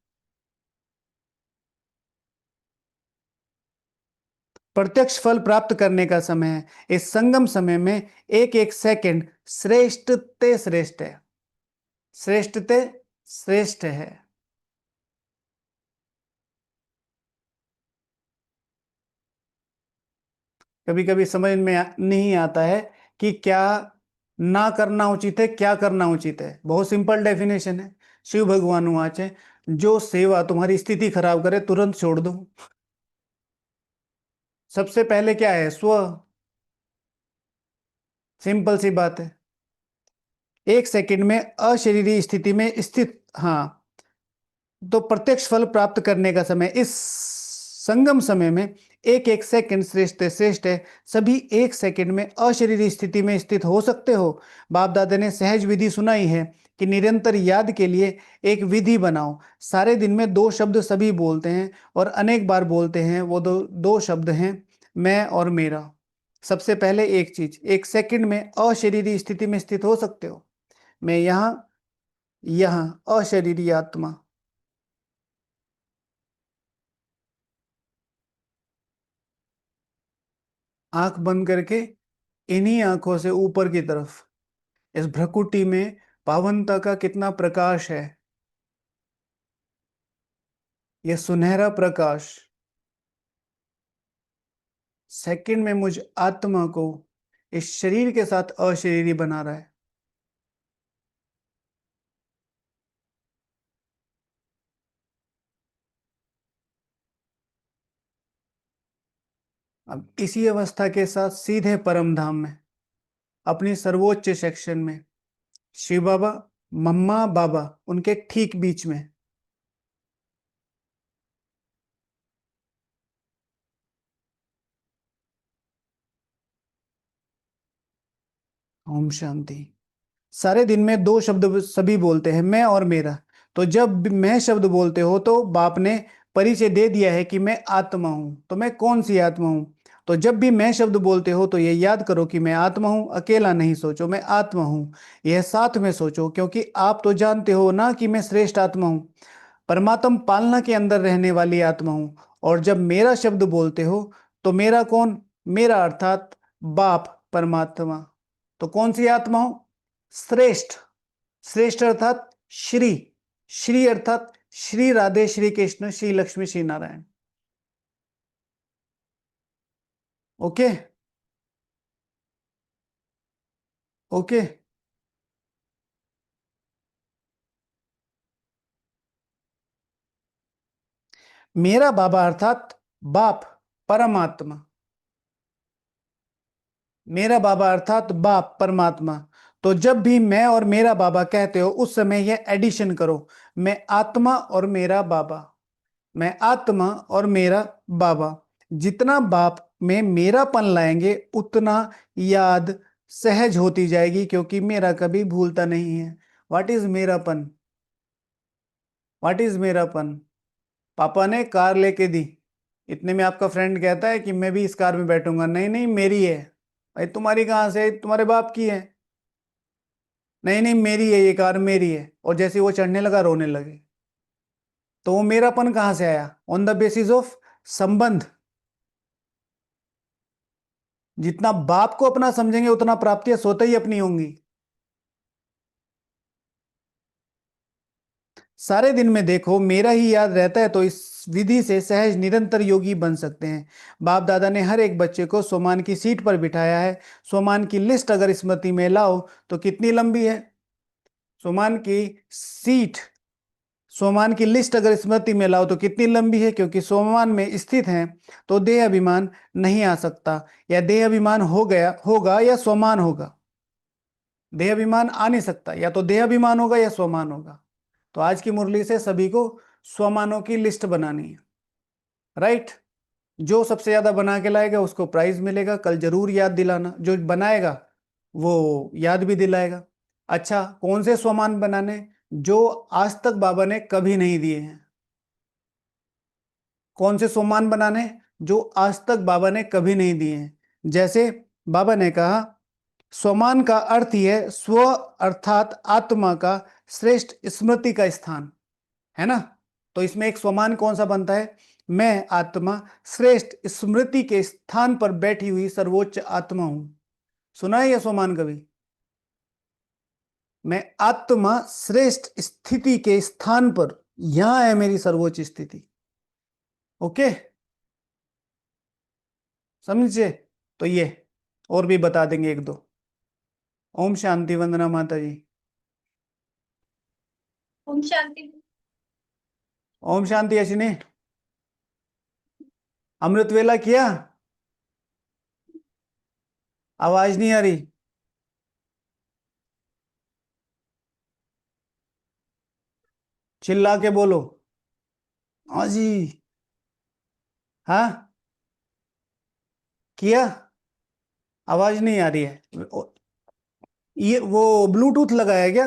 प्रत्यक्ष फल प्राप्त करने का समय है। इस संगम समय में एक एक सेकंड श्रेष्ठ ते श्रेष्ठ है, श्रेष्ठ ते श्रेष्ठ है। कभी कभी समझ में नहीं आता है कि क्या ना करना उचित है, क्या करना उचित है। बहुत सिंपल डेफिनेशन है। शिव भगवान वाच है, जो सेवा तुम्हारी स्थिति खराब करे तुरंत छोड़ दो। सबसे पहले क्या है? स्व। सिंपल सी बात है। एक सेकंड में अशरीरी स्थिति में स्थित, हाँ, तो प्रत्यक्ष फल प्राप्त करने का समय इस संगम समय में एक एक सेकंड श्रेष्ठ है, श्रेष्ठ है। सभी एक सेकंड में अशरीरी स्थिति में स्थित हो सकते हो। बाप दादा ने सहज विधि सुनाई है कि निरंतर याद के लिए एक विधि बनाओ। सारे दिन में दो शब्द सभी बोलते हैं और अनेक बार बोलते हैं। वो दो दो शब्द हैं, मैं और मेरा। सबसे पहले एक चीज, एक सेकंड में अशरीरी स्थिति में स्थित हो सकते हो। मैं यहाँ, यहाँ अशरीरी आत्मा। आंख बंद करके इन्हीं आंखों से ऊपर की तरफ, इस भ्रकुटी में पावनता का कितना प्रकाश है। यह सुनहरा प्रकाश सेकंड में मुझ आत्मा को इस शरीर के साथ अशरीरी बना रहा है। अब इसी अवस्था के साथ सीधे परम धाम में, अपनी सर्वोच्च सेक्शन में, शिव बाबा, मम्मा बाबा उनके ठीक बीच में। ओम शांति। सारे दिन में दो शब्द सभी बोलते हैं, मैं और मेरा। तो जब मैं शब्द बोलते हो तो बाप ने परिचय दे दिया है कि मैं आत्मा हूं। तो मैं कौन सी आत्मा हूं? तो जब भी मैं शब्द बोलते हो तो ये याद करो कि मैं आत्मा हूं। अकेला नहीं सोचो मैं आत्मा हूं, यह साथ में सोचो, क्योंकि आप तो जानते हो ना कि मैं श्रेष्ठ आत्मा हूं, परमात्म पालना के अंदर रहने वाली आत्मा हूं। और जब मेरा शब्द बोलते हो तो मेरा कौन? मेरा अर्थात बाप परमात्मा। तो कौन सी आत्मा हो? श्रेष्ठ। श्रेष्ठ अर्थात श्री, श्री अर्थात श्री राधे, श्री कृष्ण, श्री लक्ष्मी, श्री नारायण। ओके। ओके। मेरा बाबा अर्थात बाप, परमात्मा। मेरा बाबा अर्थात बाप परमात्मा। तो जब भी मैं और मेरा बाबा कहते हो उस समय यह एडिशन करो, मैं आत्मा और मेरा बाबा, मैं आत्मा और मेरा बाबा। जितना बाप में मेरापन लाएंगे उतना याद सहज होती जाएगी, क्योंकि मेरा कभी भूलता नहीं है। व्हाट इज मेरापन? व्हाट इज मेरापन? पापा ने कार लेके दी, इतने में आपका फ्रेंड कहता है कि मैं भी इस कार में बैठूंगा। नहीं नहीं, मेरी है। भाई तुम्हारी कहाँ से? तुम्हारे बाप की है। नहीं नहीं, मेरी है, ये कार मेरी है। और जैसे वो चढ़ने लगा रोने लगे। तो वो मेरापन कहाँ से आया? ऑन द बेसिस ऑफ संबंध। जितना बाप को अपना समझेंगे उतना प्राप्तियां स्वतः ही अपनी होंगी। सारे दिन में देखो मेरा ही याद रहता है, तो इस विधि से सहज निरंतर योगी बन सकते हैं। बाप दादा ने हर एक बच्चे को सोमान की सीट पर बिठाया है। सोमान की लिस्ट अगर स्मृति में लाओ तो कितनी लंबी है? सोमान की सीट, सोमान की लिस्ट अगर स्मृति में लाओ तो कितनी लंबी है? क्योंकि सोमान में स्थित हैं तो देह अभिमान नहीं आ सकता। या देह अभिमान हो गया होगा या सोमान होगा? देह अभिमान आ नहीं सकता, या तो देह अभिमान होगा या स्वमान होगा। तो आज की मुरली से सभी को स्वमानों की लिस्ट बनानी है, राइट? जो सबसे ज्यादा बना के लाएगा उसको प्राइज मिलेगा। कल जरूर याद दिलाना, जो बनाएगा वो याद भी दिलाएगा। अच्छा, कौन से स्वमान बनाने? जो आज तक बाबा ने कभी नहीं दिए हैं। कौन से स्वमान बनाने? जो आज तक बाबा ने कभी नहीं दिए हैं। जैसे बाबा ने कहा स्वमान का अर्थ ही है स्व, अर्थात आत्मा का श्रेष्ठ स्मृति का स्थान, है ना? तो इसमें एक स्वमान कौन सा बनता है? मैं आत्मा श्रेष्ठ स्मृति के स्थान पर बैठी हुई सर्वोच्च आत्मा हूं। सुना है यह स्वमान कभी? मैं आत्मा श्रेष्ठ स्थिति के स्थान पर, यहां है मेरी सर्वोच्च स्थिति। ओके, समझे? तो ये और भी बता देंगे एक दो। ओम शांति, वंदना माता जी। ओम शांति। ओम शांति अश्विनी। अमृत वेला किया? आवाज नहीं आ रही। चिल्ला के बोलो। हाँ जी। हाँ, किया? आवाज नहीं आ रही है। ये वो ब्लूटूथ लगाया है क्या?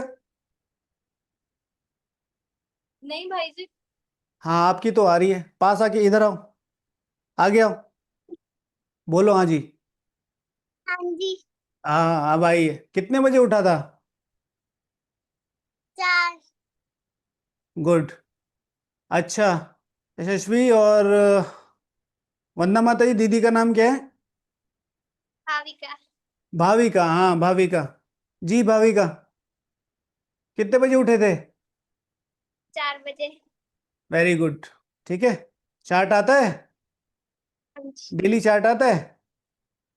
नहीं भाई जी। हाँ, आपकी तो आ रही है। पास आके इधर आओ, आगे आओ, बोलो हाँ जी। हाँ जी। हाँ, अब आई है। कितने बजे उठा था? 4। गुड। अच्छा, यशस्वी और वंदना माता जी, दीदी का नाम क्या है? भाविका। भाविका। हाँ, भाविका जी, भाविका। कितने बजे उठे थे? 4 बजे। Very good. ठीक है। चार्ट आता है? हाँ जी। डेली चार्ट आता है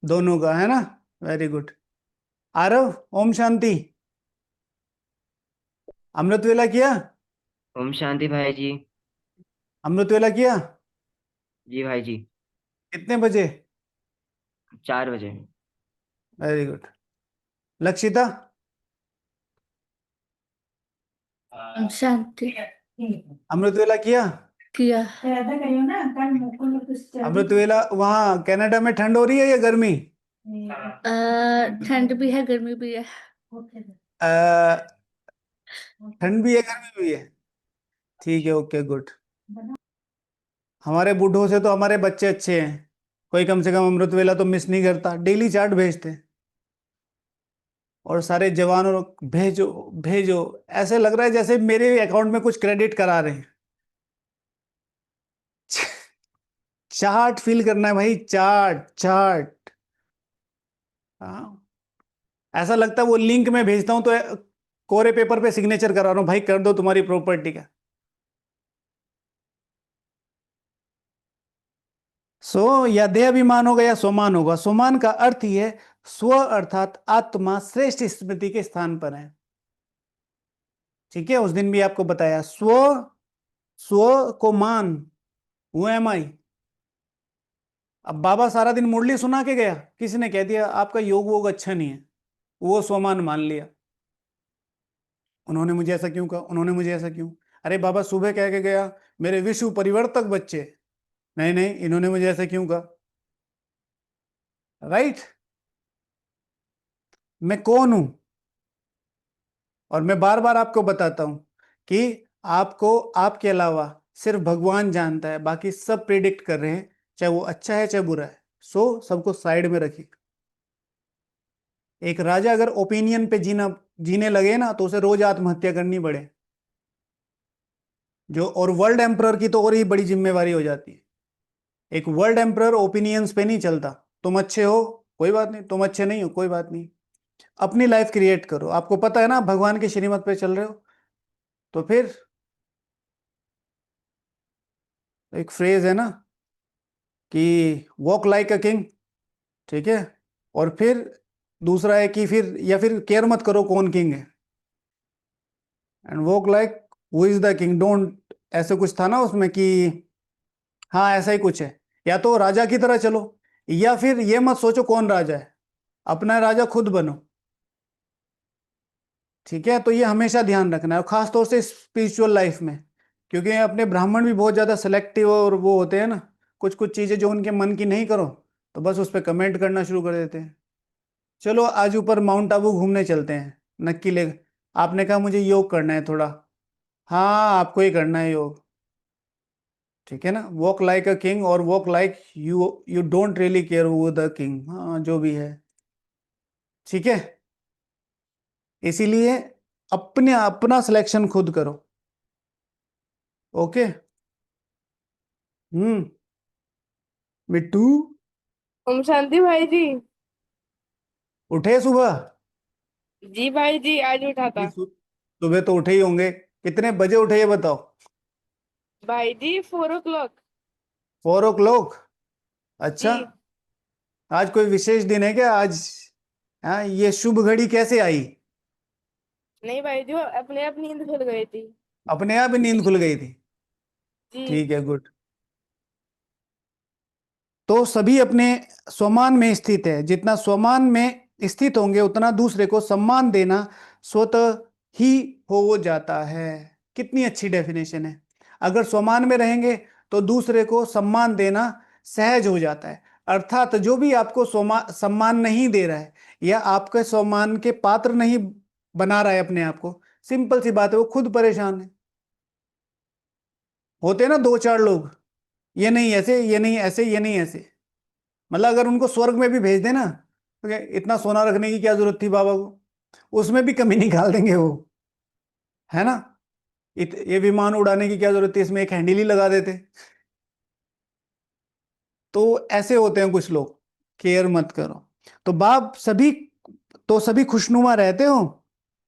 दोनों का, है ना? Very good. आरव, ओम शांति। अमृत वेला किया? ओम शांति भाई जी। अमृत वेला किया? जी भाई जी। कितने बजे? 4 बजे। Very good. लक्षिता? शांति अमृत वेला किया? किया। अमृत वेला वहां कनाडा में ठंड हो रही है या गर्मी? ठंड भी है गर्मी भी है। अ, ठंड भी है गर्मी भी है। ठीक है, ओके, गुड। हमारे बूढ़ों से तो हमारे बच्चे अच्छे हैं। कोई कम से कम अमृत वेला तो मिस नहीं करता, डेली चार्ट भेजते हैं। और सारे जवानों, भेजो भेजो। ऐसे लग रहा है जैसे मेरे अकाउंट में कुछ क्रेडिट करा रहे हैं। चार्ट फिल करना है भाई, चार्ट चार्ट। हाँ, ऐसा लगता है वो लिंक में भेजता हूं तो कोरे पेपर पे सिग्नेचर करा रहा हूं, भाई कर दो तुम्हारी प्रॉपर्टी का। सो या देह अभिमान होगा या सोमान होगा। सोमान का अर्थ ही है स्व, अर्थात आत्मा श्रेष्ठ स्मृति के स्थान पर है। ठीक है, उस दिन भी आपको बताया स्व, स्व को मान, हु एम आई। अब बाबा सारा दिन मुरली सुना के गया, किसी ने कह दिया आपका योग वोग अच्छा नहीं है, वो स्वमान मान लिया। उन्होंने मुझे ऐसा क्यों कहा, उन्होंने मुझे ऐसा क्यों, अरे बाबा सुबह कह के गया मेरे विश्व परिवर्तक बच्चे, नहीं नहीं इन्होंने मुझे ऐसा क्यों कहा। राइट, मैं कौन हूं? और मैं बार बार आपको बताता हूं कि आपको आपके अलावा सिर्फ भगवान जानता है, बाकी सब प्रिडिक्ट कर रहे हैं, चाहे वो अच्छा है चाहे बुरा है। सो सबको साइड में रखिए। एक राजा अगर ओपिनियन पे जीने लगे ना तो उसे रोज आत्महत्या करनी पड़े, जो और वर्ल्ड एम्परर की तो और ही बड़ी जिम्मेवारी हो जाती है। एक वर्ल्ड एम्परर ओपिनियंस पे नहीं चलता। तुम अच्छे हो कोई बात नहीं, तुम अच्छे नहीं हो कोई बात नहीं, अपनी लाइफ क्रिएट करो। आपको पता है ना भगवान के श्रीमत पे चल रहे हो, तो फिर एक फ्रेज है ना कि वॉक लाइक अ किंग, ठीक है। और फिर दूसरा है कि फिर या फिर केयर मत करो कौन किंग है, and walk like who is the king, don't, ऐसे कुछ था ना उसमें कि, हाँ ऐसा ही कुछ है। या तो राजा की तरह चलो, या फिर ये मत सोचो कौन राजा है, अपना राजा खुद बनो। ठीक है, तो ये हमेशा ध्यान रखना है, और खास तौर से स्पिरिचुअल लाइफ में, क्योंकि अपने ब्राह्मण भी बहुत ज्यादा सेलेक्टिव और वो होते हैं ना, कुछ कुछ चीजें जो उनके मन की नहीं करो तो बस उस पर कमेंट करना शुरू कर देते हैं। चलो आज ऊपर माउंट आबू घूमने चलते हैं, नक्की ले। आपने कहा मुझे योग करना है थोड़ा, हाँ आपको ही करना है योग, ठीक है ना। वॉक लाइक अ किंग और walk like you you don't really care who the king, हाँ जो भी है, ठीक है। इसीलिए अपने अपना सिलेक्शन खुद करो। ओके। मिट्टू, ओम शांति भाई जी। उठे सुबह? जी भाई जी, आज उठा था। सुबह तो उठे ही होंगे, कितने बजे उठे ये बताओ? भाई जी 4 o'clock। 4 o'clock? अच्छा, जी आज कोई विशेष दिन है क्या आज? हाँ, ये शुभ घड़ी कैसे आई? नहीं भाई जी, वो अपने आप नींद खुल गई थी। अपने आप ही नींद खुल गई थी? जी ठीक है, गुड। तो सभी अपने स्वमान में स्थित है, जितना स्वमान में स्थित होंगे उतना दूसरे को सम्मान देना स्वतः ही हो जाता है। कितनी अच्छी डेफिनेशन है। अगर स्वमान में रहेंगे तो दूसरे को सम्मान देना सहज हो जाता है। अर्थात जो भी आपको सम्मान नहीं दे रहा है या आपके सम्मान के पात्र नहीं बना रहा है अपने आप को, सिंपल सी बात है वो खुद परेशान है। होते हैं ना दो चार लोग, ये नहीं ऐसे, ये नहीं ऐसे, ये नहीं ऐसे, मतलब अगर उनको स्वर्ग में भी भेज देना तो इतना सोना रखने की क्या जरूरत थी बाबा को, उसमें भी कमी निकाल देंगे वो, है ना। ये विमान उड़ाने की क्या जरूरत थी, इसमें एक हैंडल ही लगा देते। तो ऐसे होते हैं कुछ लोग, केयर मत करो। तो बाप सभी, तो सभी खुशनुमा रहते हो,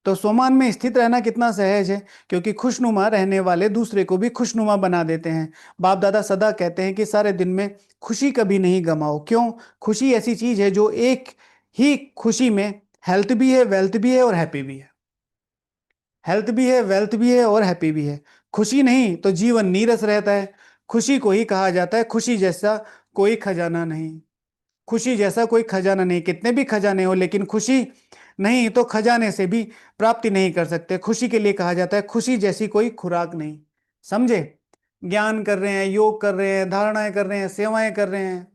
तो स्वमान में स्थित रहना कितना सहज है, क्योंकि खुशनुमा रहने वाले दूसरे को भी खुशनुमा बना देते हैं। बाप दादा सदा कहते हैं कि सारे दिन में खुशी कभी नहीं गमाओ। क्यों? खुशी ऐसी चीज है जो एक ही खुशी में हेल्थ भी है, वेल्थ भी है और हैप्पी भी है। हेल्थ भी है, वेल्थ भी है और हैप्पी भी है। खुशी नहीं तो जीवन नीरस रहता है। खुशी को ही कहा जाता है खुशी जैसा कोई खजाना नहीं। खुशी जैसा कोई खजाना नहीं, कितने भी खजाने हो लेकिन खुशी नहीं तो खजाने से भी प्राप्ति नहीं कर सकते। खुशी के लिए कहा जाता है खुशी जैसी कोई खुराक नहीं। समझे? ज्ञान कर रहे हैं, योग कर रहे हैं, धारणाएं कर रहे हैं, सेवाएं कर रहे हैं,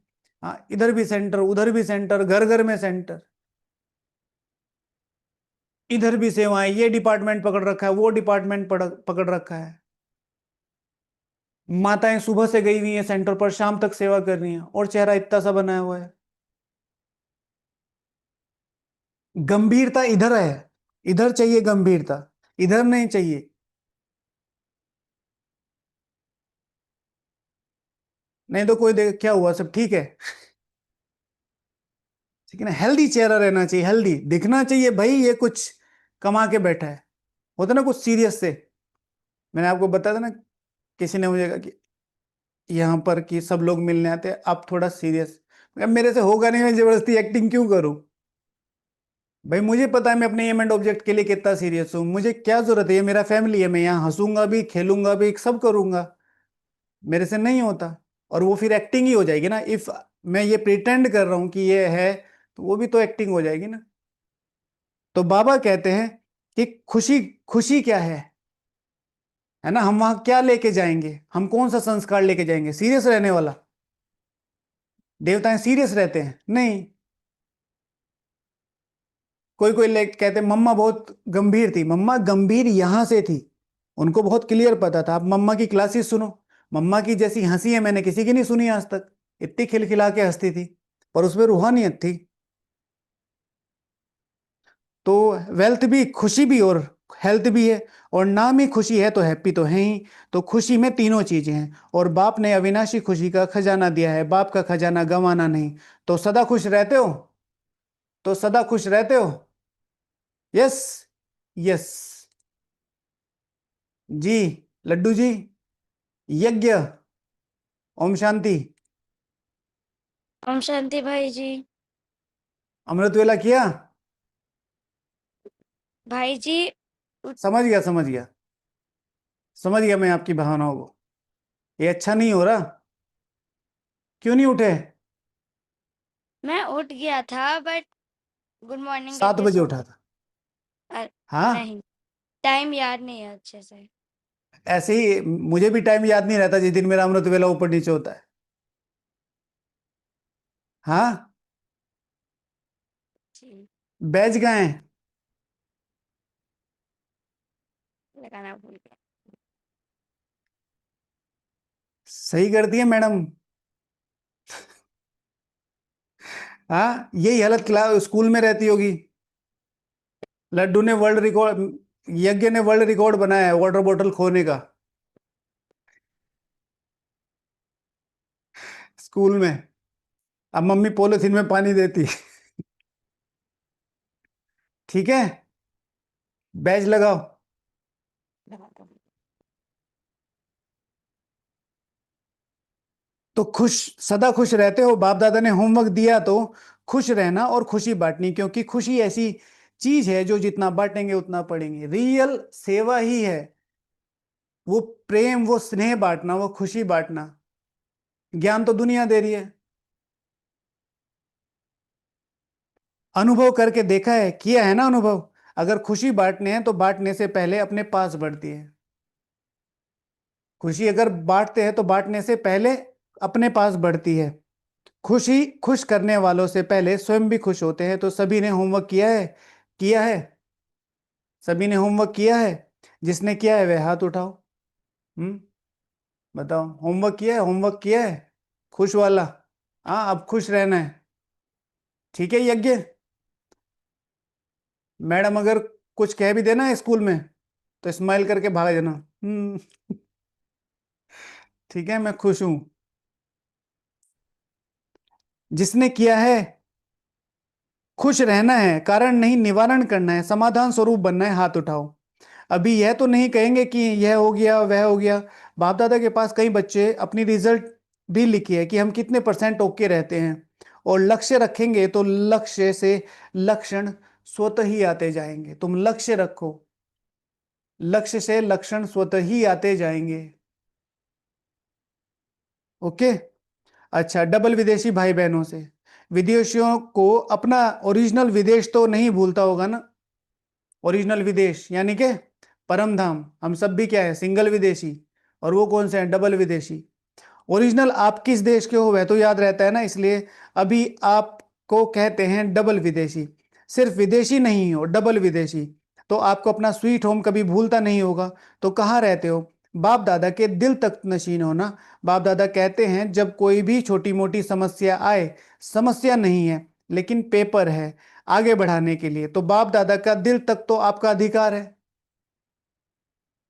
हाँ इधर भी सेंटर उधर भी सेंटर, घर घर में सेंटर, इधर भी सेवाएं, ये डिपार्टमेंट पकड़ रखा है, वो डिपार्टमेंट पकड़ रखा है। माताएं सुबह से गई हुई हैं सेंटर पर, शाम तक सेवा कर रही हैं और चेहरा इतना सा बनाया हुआ है। गंभीरता इधर है, इधर चाहिए गंभीरता, इधर नहीं चाहिए। नहीं तो कोई देख क्या हुआ, सब ठीक है, ठीक है ना। हेल्दी चेहरा रहना चाहिए, हेल्दी दिखना चाहिए भाई, ये कुछ कमा के बैठा है। होता ना कुछ सीरियस से, मैंने आपको बताया था ना, किसी ने मुझे कहा कि यहाँ पर कि सब लोग मिलने आते हैं, आप थोड़ा सीरियस, मेरे से होगा नहीं, मैं जबरदस्ती एक्टिंग क्यों करूं? भाई मुझे पता है मैं अपने एम एंड ऑब्जेक्ट के लिए कितना सीरियस हूँ, मुझे क्या जरूरत है, ये मेरा फैमिली है, मैं यहाँ हंसूंगा भी खेलूंगा भी सब करूंगा, मेरे से नहीं होता। और वो फिर एक्टिंग ही हो जाएगी ना। इफ मैं ये प्रिटेंड कर रहा हूं कि ये है, तो वो भी तो एक्टिंग हो जाएगी ना। तो बाबा कहते हैं कि खुशी, खुशी क्या है ना, हम वहां क्या लेके जाएंगे, हम कौन सा संस्कार लेके जाएंगे, सीरियस रहने वाला। देवताएं सीरियस रहते हैं नहीं। कोई कोई कहते हैं मम्मा बहुत गंभीर थी, मम्मा गंभीर यहां से थी, उनको बहुत क्लियर पता था। आप मम्मा की क्लासेस सुनो, मम्मा की जैसी हंसी है मैंने किसी की नहीं सुनी आज तक, इतनी खिलखिला के हंसती थी, पर उसमें रूहानियत थी। तो वेल्थ भी, खुशी भी और हेल्थ भी है, और नाम ही खुशी है तो हैप्पी तो है ही। तो खुशी में तीनों चीजें हैं, और बाप ने अविनाशी खुशी का खजाना दिया है, बाप का खजाना गंवाना नहीं। तो सदा खुश रहते हो, तो सदा खुश रहते हो। यस, यस जी। लड्डू जी, यज्ञ, ओम शांति। ओम शांति भाई जी। अमृत वेला किया। भाई जी समझ गया, समझ गया, समझ गया मैं आपकी भावनाओं को। ये अच्छा नहीं हो रहा, क्यों नहीं उठे। मैं उठ गया था बट गुड मॉर्निंग 7 करके बजे सो उठा था। अ, हाँ, नहीं, टाइम याद नहीं है अच्छे से। ऐसे ही मुझे भी टाइम याद नहीं रहता जिस दिन मेरा अमृत वेला ऊपर नीचे होता है। हाँ, जी, बैज गए हैं। लगाना भूल गया। सही कर दिए मैडम। हाँ, यही हालत क्लास स्कूल में रहती होगी। लड्डू ने वर्ल्ड रिकॉर्ड, यज्ञ ने वर्ल्ड रिकॉर्ड बनाया है वाटर बॉटल खोने का स्कूल में। अब मम्मी पॉलिथीन में पानी देती। ठीक है, बैज लगाओ। लगाता हूँ। तो खुश, सदा खुश रहते हो। बाप दादा ने होमवर्क दिया तो खुश रहना और खुशी बांटनी, क्योंकि खुशी ऐसी चीज है जो जितना बांटेंगे उतना पड़ेंगे। रियल सेवा ही है वो, प्रेम, वो स्नेह बांटना, वो खुशी बांटना। ज्ञान तो दुनिया दे रही है। अनुभव करके देखा है, किया है ना अनुभव। अगर खुशी बांटने हैं तो बांटने से पहले अपने पास बढ़ती है। खुशी अगर बांटते हैं तो बांटने से पहले अपने पास बढ़ती है। खुशी खुश करने वालों से पहले स्वयं भी खुश होते हैं। तो सभी ने होमवर्क किया है, किया है, सभी ने होमवर्क किया है। जिसने किया है वह हाथ उठाओ। हम्म, बताओ, होमवर्क किया है, होमवर्क किया है, खुश वाला। हाँ, अब खुश रहना है। ठीक है यज्ञ। मैडम अगर कुछ कह भी देना है स्कूल में तो स्माइल करके भाग जाना। ठीक है, मैं खुश हूं। जिसने किया है, खुश रहना है, कारण नहीं निवारण करना है, समाधान स्वरूप बनना है, हाथ उठाओ। अभी यह तो नहीं कहेंगे कि यह हो गया वह हो गया। बाप दादा के पास कई बच्चे अपनी रिजल्ट भी लिखी है कि हम कितने परसेंट ओके रहते हैं। और लक्ष्य रखेंगे तो लक्ष्य से लक्षण स्वतः ही आते जाएंगे। तुम लक्ष्य रखो, लक्ष्य से लक्षण स्वतः ही आते जाएंगे। ओके। अच्छा, डबल विदेशी भाई बहनों से, विदेशियों को अपना ओरिजिनल विदेश तो नहीं भूलता होगा ना। ओरिजिनल विदेश यानी कि परम धाम। हम सब भी क्या है, सिंगल विदेशी, और वो कौन से हैं, डबल विदेशी। ओरिजिनल आप किस देश के हो वह तो याद रहता है ना, इसलिए अभी आपको कहते हैं डबल विदेशी। सिर्फ विदेशी नहीं हो, डबल विदेशी। तो आपको अपना स्वीट होम कभी भूलता नहीं होगा। तो कहाँ रहते हो, बाप दादा के दिल तक नशीन होना। बाप दादा कहते हैं जब कोई भी छोटी मोटी समस्या आए, समस्या नहीं है लेकिन पेपर है आगे बढ़ाने के लिए, तो बाप दादा का दिल तक तो आपका अधिकार है।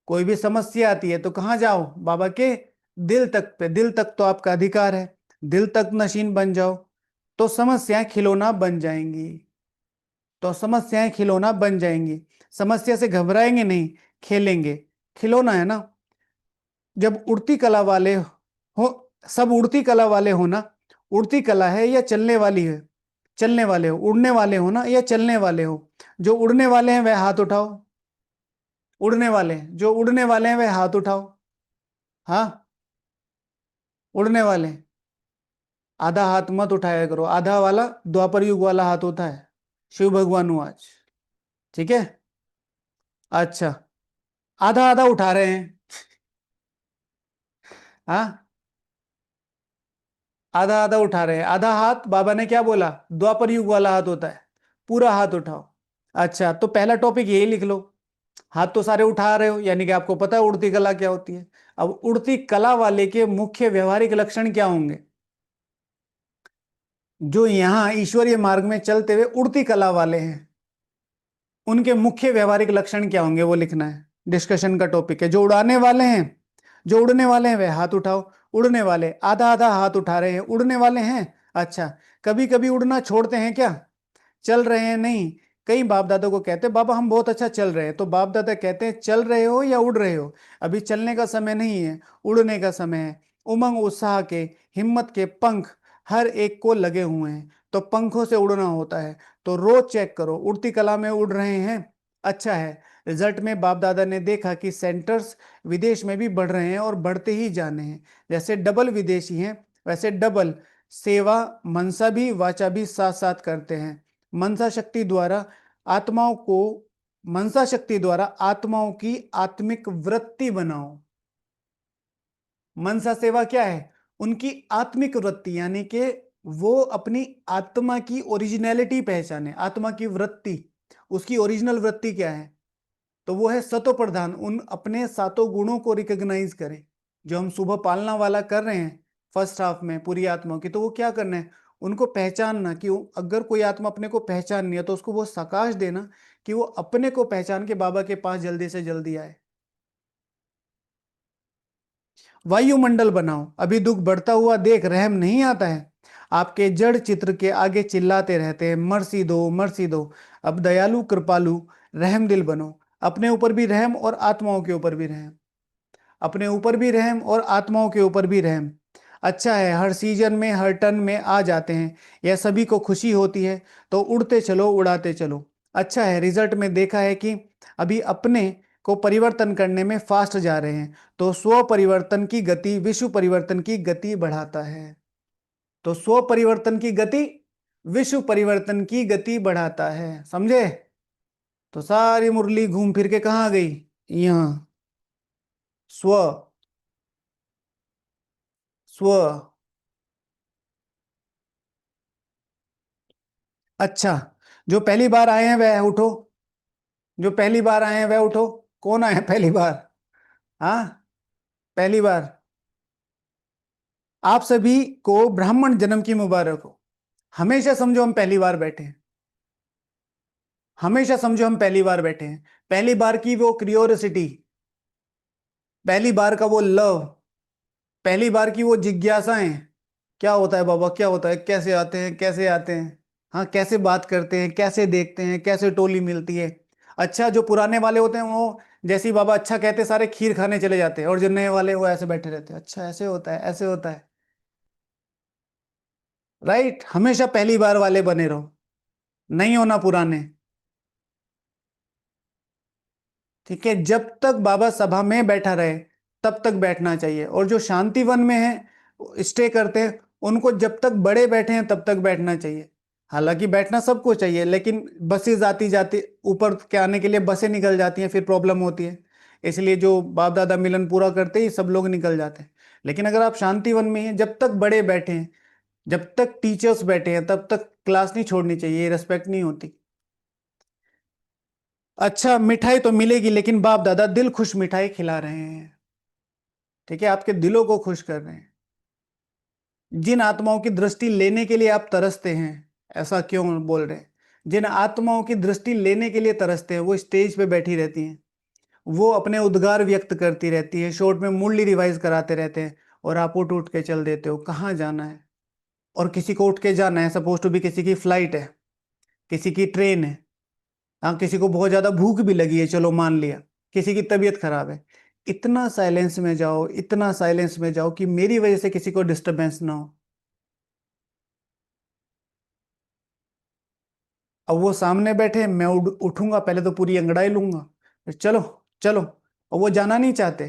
कोई भी समस्या आती है तो कहाँ जाओ, बाबा के दिल तक पे। दिल तक तो आपका अधिकार है, दिल तक नशीन बन जाओ तो समस्याएं खिलौना बन जाएंगी। तो समस्याएं खिलौना बन जाएंगी। समस्या से घबराएंगे नहीं, खेलेंगे। खिलौना है ना। जब उड़ती कला वाले हो, सब उड़ती कला वाले हो ना। उड़ती कला है या चलने वाली है, चलने वाले हो, उड़ने वाले हो ना या चलने वाले हो। जो उड़ने वाले हैं वह हाथ उठाओ। उड़ने वाले हैं, जो उड़ने वाले हैं वह हाथ उठाओ। हाँ, उड़ने वाले हैं। आधा हाथ मत उठाया करो, आधा वाला द्वापर युग वाला हाथ होता है, शिव भगवान हूं आज, ठीक है। अच्छा, आधा आधा उठा रहे हैं, हाँ आधा आधा उठा रहे हैं। आधा हाथ बाबा ने क्या बोला, द्वापर युग वाला हाथ होता है, पूरा हाथ उठाओ। अच्छा, तो पहला टॉपिक यही लिख लो, हाथ तो सारे उठा रहे हो, यानी कि आपको पता है उड़ती कला क्या होती है। अब उड़ती कला वाले के मुख्य व्यवहारिक लक्षण क्या होंगे, जो यहां ईश्वरीय मार्ग में चलते हुए उड़ती कला वाले हैं, उनके मुख्य व्यवहारिक लक्षण क्या होंगे वो लिखना है, डिस्कशन का टॉपिक है। जो उड़ाने वाले हैं, जो उड़ने वाले हैं वे हाथ उठाओ। उड़ने वाले आधा आधा हाथ उठा रहे हैं, उड़ने वाले हैं। अच्छा, कभी कभी उड़ना छोड़ते हैं क्या, चल रहे हैं नहीं। कई बाप दादा को कहते हैं बाबा हम बहुत अच्छा चल रहे हैं, तो बाप दादा कहते हैं चल रहे हो या उड़ रहे हो, अभी चलने का समय नहीं है, उड़ने का समय है। उमंग उत्साह के, हिम्मत के पंख हर एक को लगे हुए हैं, तो पंखों से उड़ना होता है। तो रोज चेक करो उड़ती कला में उड़ रहे हैं, अच्छा है। रिजल्ट में बाप दादा ने देखा कि सेंटर्स विदेश में भी बढ़ रहे हैं और बढ़ते ही जाने हैं। जैसे डबल विदेशी हैं, वैसे डबल सेवा मनसा भी वाचा भी साथ साथ करते हैं। मनसा शक्ति द्वारा आत्माओं को, मनसा शक्ति द्वारा आत्माओं की आत्मिक वृत्ति बनाओ। मनसा सेवा क्या है, उनकी आत्मिक वृत्ति, यानी कि वो अपनी आत्मा की ओरिजिनलिटी पहचाने, आत्मा की वृत्ति, उसकी ओरिजिनल वृत्ति क्या है, तो वो है सतो प्रधान, उन अपने सातों गुणों को रिकॉग्नाइज करें। जो हम सुबह पालना वाला कर रहे हैं फर्स्ट हाफ में पूरी आत्माओं की, तो वो क्या करना है, उनको पहचानना कि अगर कोई आत्मा अपने को पहचाननी है तो उसको वो सकाश देना कि वो अपने को पहचान के बाबा के पास जल्दी से जल्दी आए। वायुमंडल बनाओ, अभी दुख बढ़ता हुआ देख रहम नहीं आता है, आपके जड़ चित्र के आगे चिल्लाते रहते हैं मर्सी दो मर्सी दो। अब दयालु कृपालु रहम दिल बनो, अपने ऊपर भी रहम और आत्माओं के ऊपर भी रहम, अपने ऊपर भी रहम और आत्माओं के ऊपर भी रहम। अच्छा है, हर सीजन में हर टर्न में आ जाते हैं, यह सभी को खुशी होती है, तो उड़ते चलो उड़ाते चलो। अच्छा है, रिजल्ट में देखा है कि अभी अपने को परिवर्तन करने में फास्ट जा रहे हैं, तो स्व परिवर्तन की गति विश्व परिवर्तन की गति बढ़ाता है। तो स्व परिवर्तन की गति विश्व परिवर्तन की गति बढ़ाता है, समझे। तो सारी मुरली घूम फिर के कहाँ गई, यहां, स्व स्व। अच्छा, जो पहली बार आए हैं वह उठो, जो पहली बार आए हैं वह उठो। कौन आए हैं पहली बार, हाँ पहली बार, आप सभी को ब्राह्मण जन्म की मुबारक हो। हमेशा समझो हम पहली बार बैठे हैं, हमेशा समझो हम पहली बार बैठे हैं। पहली बार की वो क्रियोसिटी, पहली बार का वो लव, पहली बार की वो जिज्ञासाएं, क्या होता है बाबा, क्या होता है, कैसे आते हैं कैसे आते हैं, हाँ कैसे बात करते हैं, कैसे देखते हैं, कैसे टोली मिलती है। अच्छा, जो पुराने वाले होते हैं वो जैसे ही बाबा अच्छा कहते हैं सारे खीर खाने चले जाते हैं, और जो नए वाले वो ऐसे बैठे रहते हैं, अच्छा ऐसे होता है ऐसे होता है। राइट, हमेशा पहली बार वाले बने रहो, नहीं होना पुराने, ठीक है। जब तक बाबा सभा में बैठा रहे तब तक बैठना चाहिए, और जो शांति वन में है स्टे करते हैं उनको जब तक बड़े बैठे हैं तब तक बैठना चाहिए। हालांकि बैठना सबको चाहिए, लेकिन बसें आती जाती ऊपर के आने के लिए बसें निकल जाती हैं, फिर प्रॉब्लम होती है, इसलिए जो बाप दादा मिलन पूरा करते ही सब लोग निकल जाते हैं। लेकिन अगर आप शांति वन में हैं, जब तक बड़े बैठे हैं, जब तक टीचर्स बैठे हैं तब तक क्लास नहीं छोड़नी चाहिए, रिस्पेक्ट नहीं होती। अच्छा, मिठाई तो मिलेगी, लेकिन बाप दादा दिल खुश मिठाई खिला रहे हैं, ठीक है, आपके दिलों को खुश कर रहे हैं। जिन आत्माओं की दृष्टि लेने के लिए आप तरसते हैं, ऐसा क्यों बोल रहे हैं, जिन आत्माओं की दृष्टि लेने के लिए तरसते हैं वो स्टेज पे बैठी रहती हैं, वो अपने उद्गार व्यक्त करती रहती है, शॉर्ट में मुरली रिवाइज कराते रहते हैं, और आप उठ उठ के चल देते हो। कहाँ जाना है, और किसी को उठ के जाना है, सपोज टू भी किसी की फ्लाइट है, किसी की ट्रेन है, हाँ किसी को बहुत ज्यादा भूख भी लगी है, चलो मान लिया, किसी की तबीयत खराब है, इतना साइलेंस में जाओ, इतना साइलेंस में जाओ कि मेरी वजह से किसी को डिस्टरबेंस ना हो। अब वो सामने बैठे, मैं उठूंगा पहले तो पूरी अंगड़ाई लूंगा, फिर चलो चलो, और वो जाना नहीं चाहते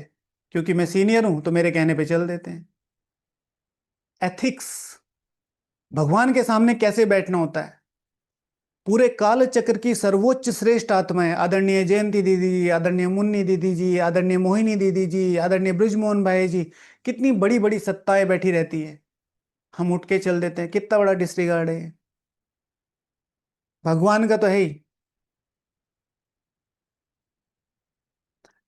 क्योंकि मैं सीनियर हूं तो मेरे कहने पे चल देते हैं। एथिक्स, भगवान के सामने कैसे बैठना होता है। पूरे काल चक्र की सर्वोच्च श्रेष्ठ आत्माएं, आदरणीय जयंती दीदी जी, आदरणीय मुन्नी दीदी जी, आदरणीय मोहिनी दीदी जी, आदरणीय ब्रिजमोहन भाई जी, कितनी बड़ी बड़ी सत्ताएं बैठी रहती है। हम उठ के चल देते हैं, कितना बड़ा डिस्रिगार्ड है। भगवान का तो है ही।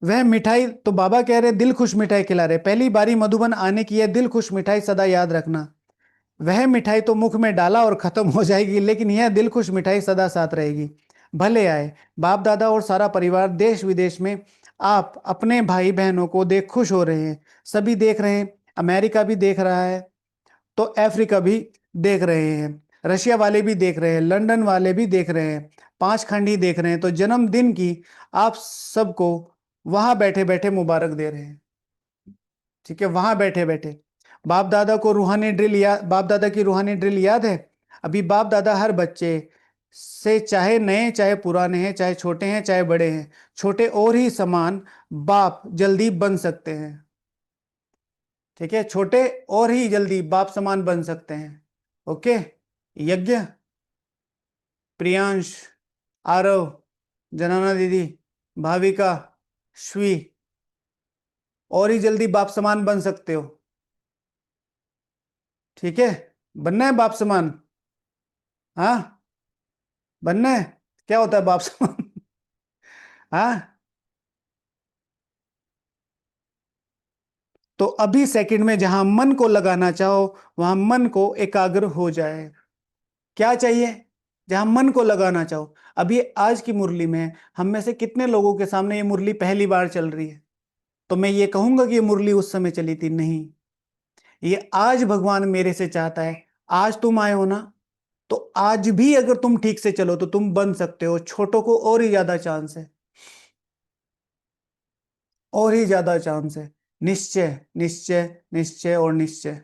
वह मिठाई तो बाबा कह रहे दिल खुश मिठाई खिला रहे, पहली बारी मधुबन आने की है दिल खुश मिठाई सदा याद रखना। वह मिठाई तो मुख में डाला और खत्म हो जाएगी, लेकिन यह दिल खुश मिठाई सदा साथ रहेगी। भले आए बाप दादा और सारा परिवार, देश विदेश में आप अपने भाई बहनों को देख खुश हो रहे हैं। सभी देख रहे हैं, अमेरिका भी देख रहा है, तो अफ्रीका भी देख रहे हैं, रशिया वाले भी देख रहे हैं, लंदन वाले भी देख रहे हैं, पांच खंडी देख रहे हैं। तो जन्मदिन की आप सबको वहां बैठे बैठे मुबारक दे रहे हैं। ठीक है, वहां बैठे बैठे बाप दादा को रूहानी ड्रिल याद, बाप दादा की रूहानी ड्रिल याद है। अभी बाप दादा हर बच्चे से, चाहे नए चाहे पुराने हैं, चाहे छोटे हैं चाहे बड़े हैं, छोटे और ही समान बाप जल्दी बन सकते हैं। ठीक है, छोटे और ही जल्दी बाप समान बन सकते हैं। ओके, यज्ञ, प्रियांश, आरव, जनाना दीदी, भाविका, श्वी, और ही जल्दी बाप समान बन सकते हो। ठीक है, बनना है बाप समान। हाँ, बनना है। क्या होता है बाप समान? हाँ, तो अभी सेकंड में जहां मन को लगाना चाहो वहां मन को एकाग्र हो जाए। क्या चाहिए? जहां मन को लगाना चाहो। अभी आज की मुरली में हम में से कितने लोगों के सामने ये मुरली पहली बार चल रही है? तो मैं ये कहूंगा कि ये मुरली उस समय चली थी? नहीं, ये आज भगवान मेरे से चाहता है। आज तुम आए हो ना, तो आज भी अगर तुम ठीक से चलो तो तुम बन सकते हो। छोटों को और ही ज्यादा चांस है, और ही ज्यादा चांस है। निश्चय निश्चय निश्चय और निश्चय।